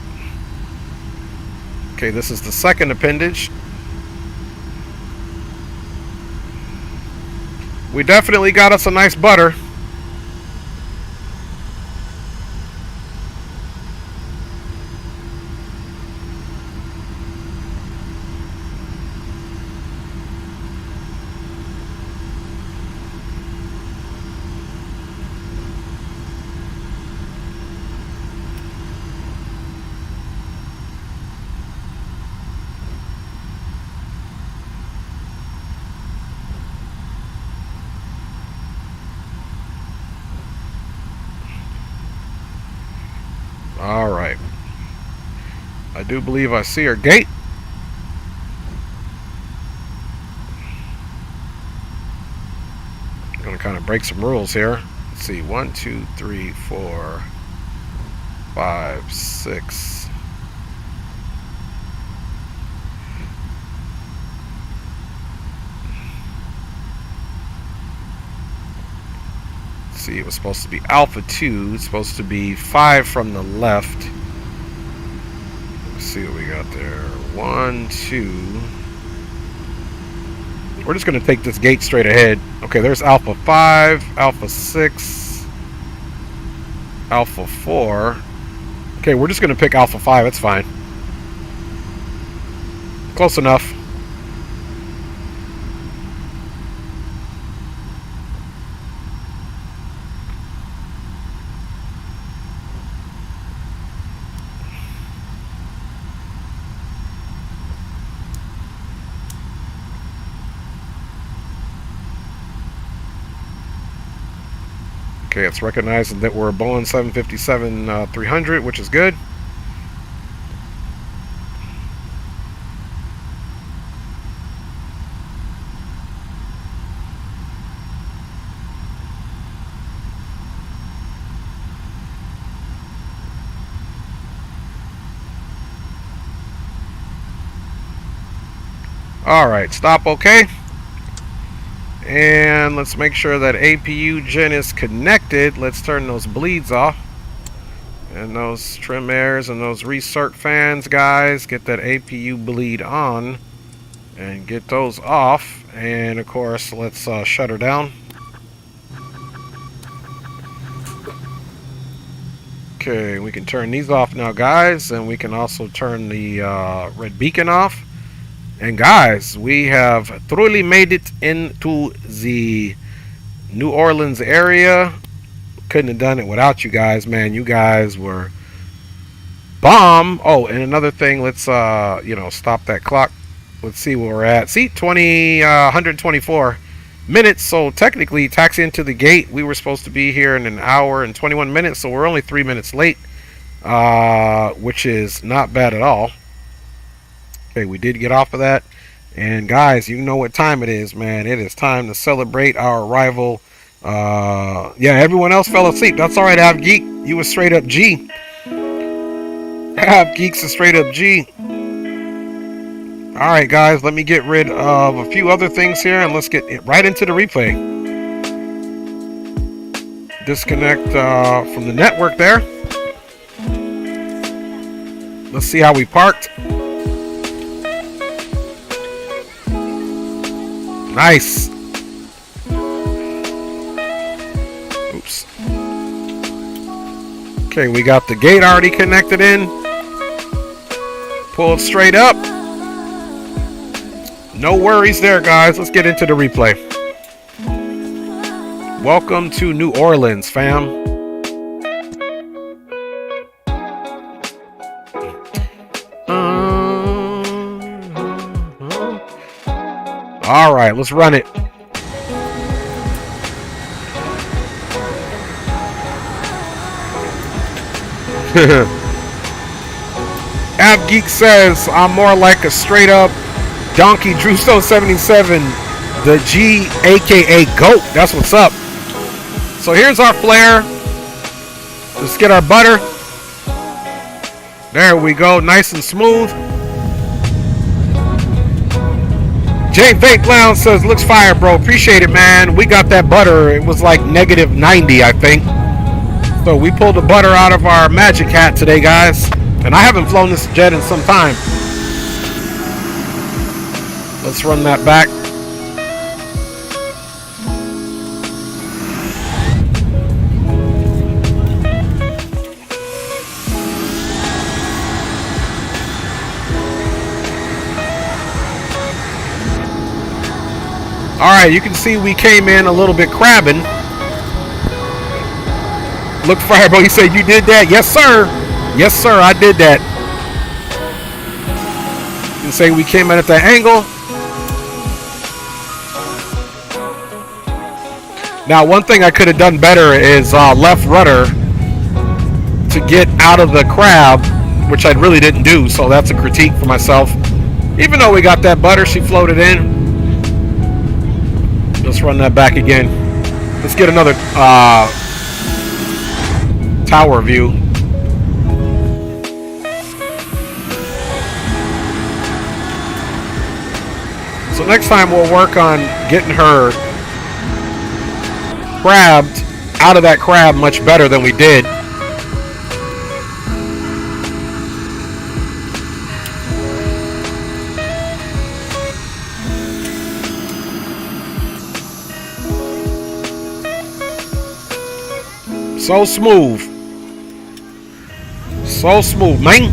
Okay, this is the 2nd appendage. We definitely got us a nice butter. Alright. I do believe I see her gate. I'm going to kind of break some rules here. Let's see. 1, 2, 3, 4, 5, 6. See, it was supposed to be Alpha 2. It's supposed to be 5 from the left. Let's see what we got there. 1, 2. We're just going to take this gate straight ahead. Okay, there's Alpha 5, Alpha 6, Alpha 4. Okay, we're just going to pick Alpha 5. It's fine. Close enough. Okay, it's recognizing that we're a Boeing 757-300, which is good. Alright, stop okay. And let's make sure that APU gen is connected. Let's turn those bleeds off. And those trim airs and those recirc fans, guys. Get that APU bleed on. And get those off. And of course, let's shut her down. Okay, we can turn these off now, guys. And we can also turn the red beacon off. And guys, we have thoroughly made it into the New Orleans area. Couldn't have done it without you guys, man. You guys were bomb. Oh, and another thing, let's stop that clock. Let's see where we're at. See, 124 minutes. So technically, taxi into the gate, we were supposed to be here in an hour and 21 minutes. So we're only 3 minutes late, which is not bad at all. Okay, we did get off of that. And guys, you know what time it is, man. It is time to celebrate our arrival. Yeah, everyone else fell asleep. That's alright, Av Geek. You was straight up G. Av Geek's a straight up G. Alright, guys, let me get rid of a few other things here and let's get right into the replay. Disconnect from the network there. Let's see how we parked. Nice. Oops. Okay, we got the gate already connected in. Pull it straight up. No worries there, guys. Let's get into the replay. Welcome to New Orleans, fam. All right, let's run it. Ab Geek says I'm more like a straight up Donkey Drewstone 77, the G aka Goat. That's what's up. So here's our flare. Let's get our butter. There we go, nice and smooth. Jay Vape Lounge says, looks fire, bro. Appreciate it, man. We got that butter. It was like negative 90, I think. So we pulled the butter out of our Magic Hat today, guys. And I haven't flown this jet in some time. Let's run that back. Alright, you can see we came in a little bit crabbing. Look, Fireball, you said you did that? Yes, sir. Yes, sir, I did that. You can say we came in at that angle. Now, one thing I could have done better is left rudder to get out of the crab, which I really didn't do, so that's a critique for myself. Even though we got that butter, she floated in. Let's run that back again. Let's get another tower view. So next time we'll work on getting her crabbed out of that crab much better than we did. So smooth. So smooth, man.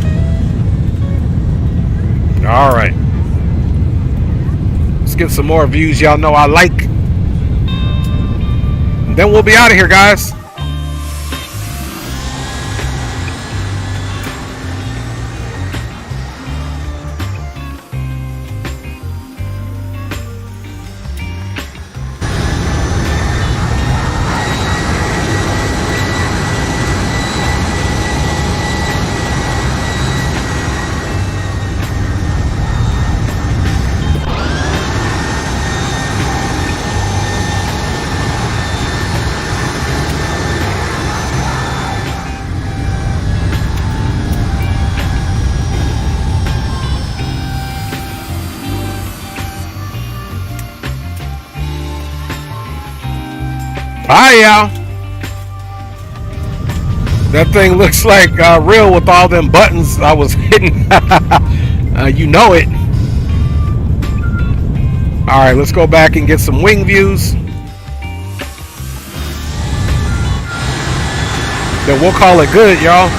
All right. Let's get some more views y'all know I like. And then we'll be out of here, guys. Hi, y'all. That thing looks like real with all them buttons I was hitting. You know it. All right, let's go back and get some wing views. Then we'll call it good, y'all.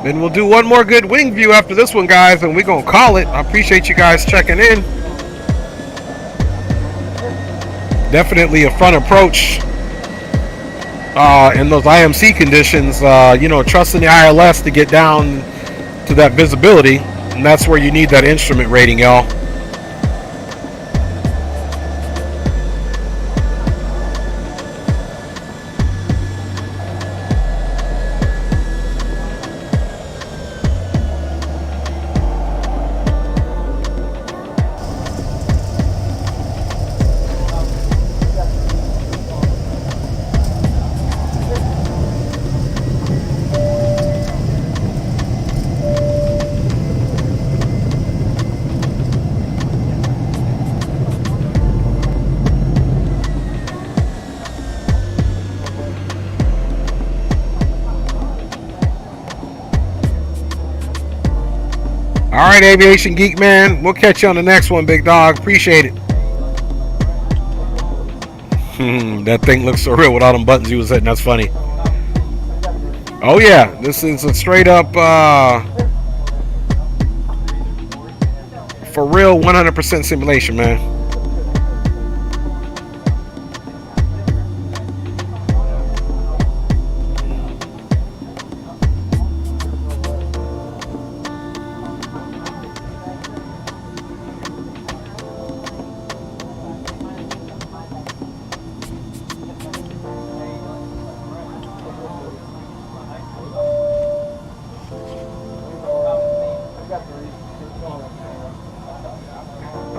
Then we'll do one more good wing view after this one, guys, and we're going to call it. I appreciate you guys checking in. Definitely a fun approach in those IMC conditions. You know, trusting the ILS to get down to that visibility, and that's where you need that instrument rating, y'all. All right, Aviation Geek, man. We'll catch you on the next one, big dog. Appreciate it. That thing looks so real with all them buttons you was hitting. That's funny. Oh, yeah. This is a straight up, for real, 100% simulation, man.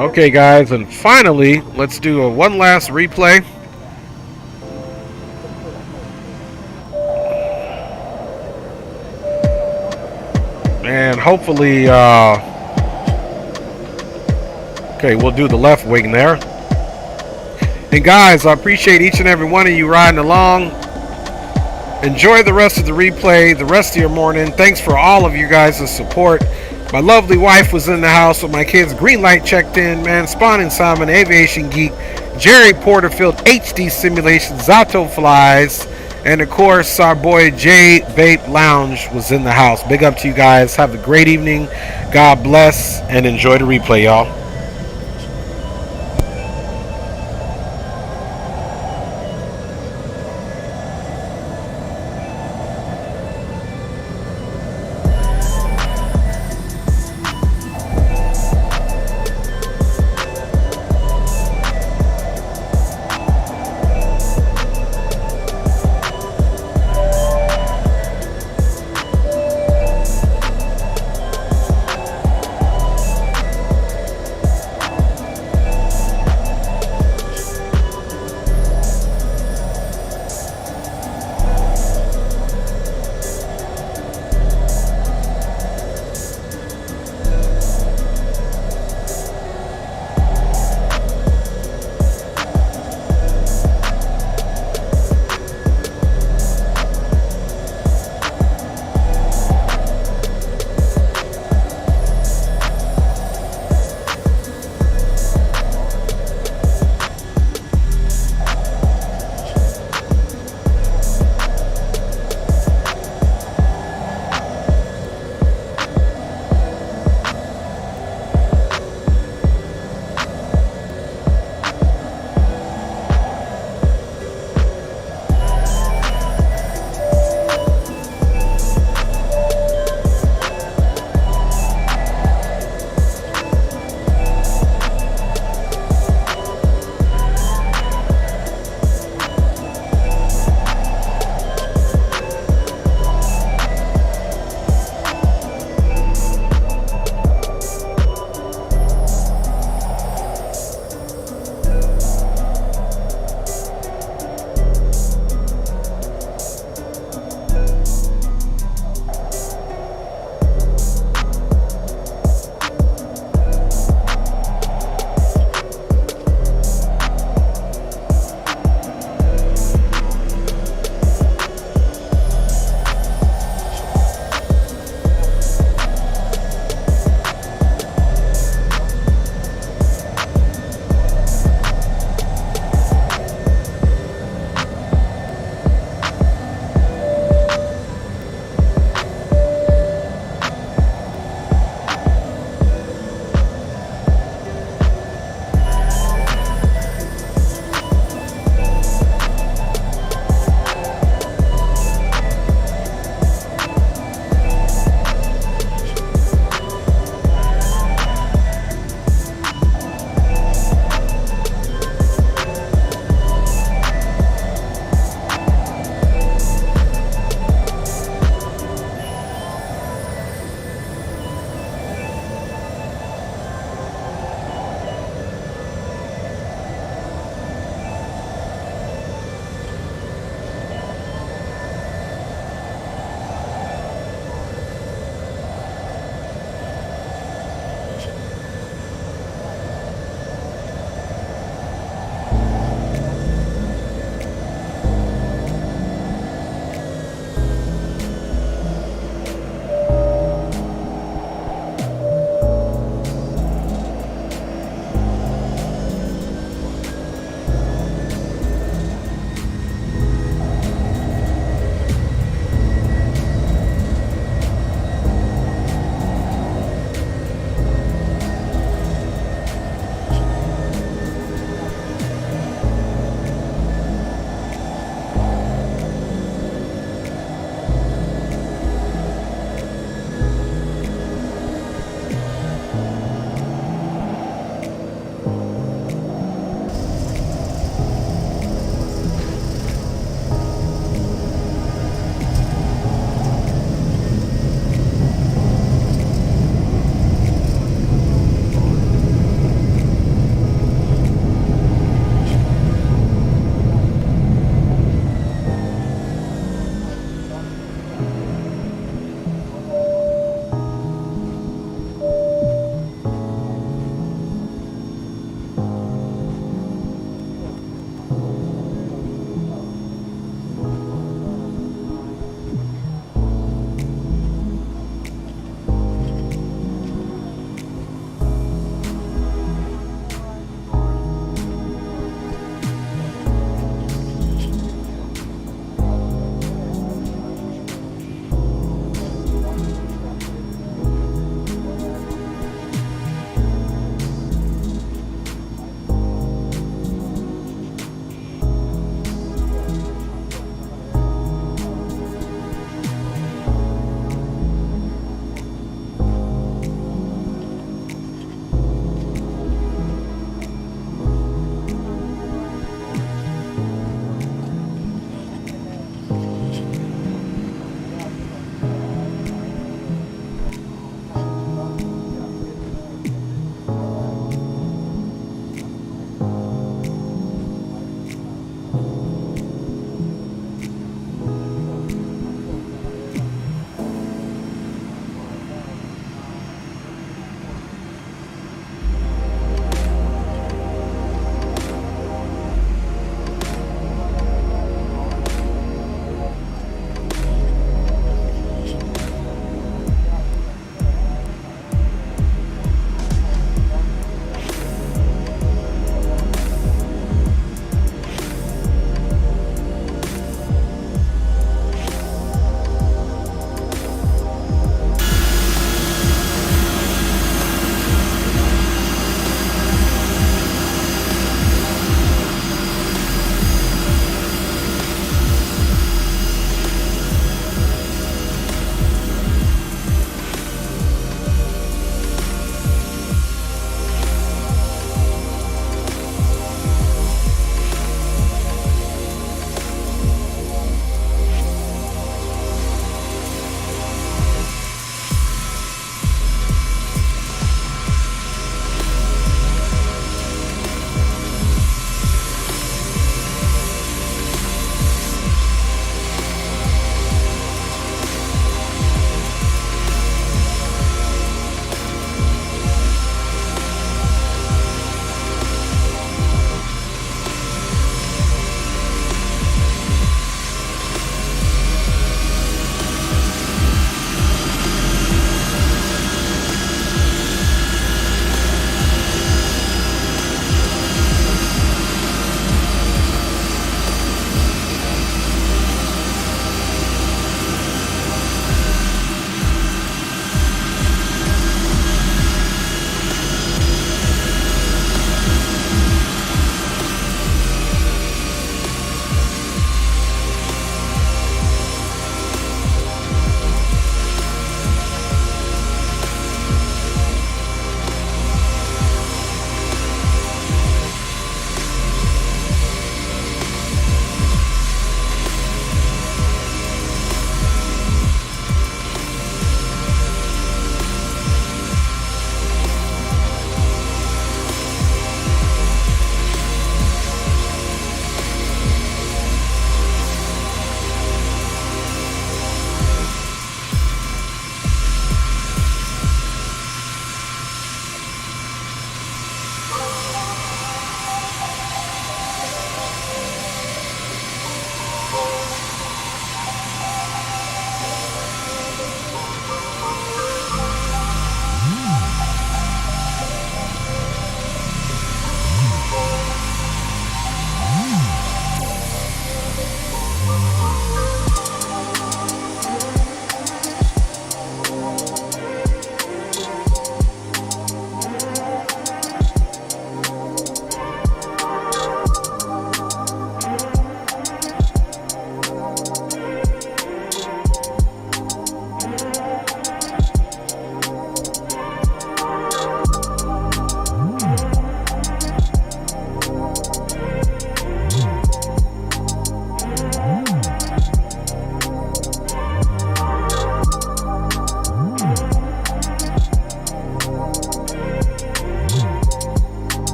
Okay, guys, and finally, let's do one last replay. And hopefully, okay, we'll do the left wing there. And guys, I appreciate each and every one of you riding along. Enjoy the rest of the replay, the rest of your morning. Thanks for all of you guys' support. My lovely wife was in the house with my kids. Green light checked in, man. Spawn and Simon, Aviation Geek, Jerry Porterfield, HD Simulation, Zato Flies, and of course our boy Jay Vape Lounge was in the house. Big up to you guys. Have a great evening. God bless and enjoy the replay, y'all.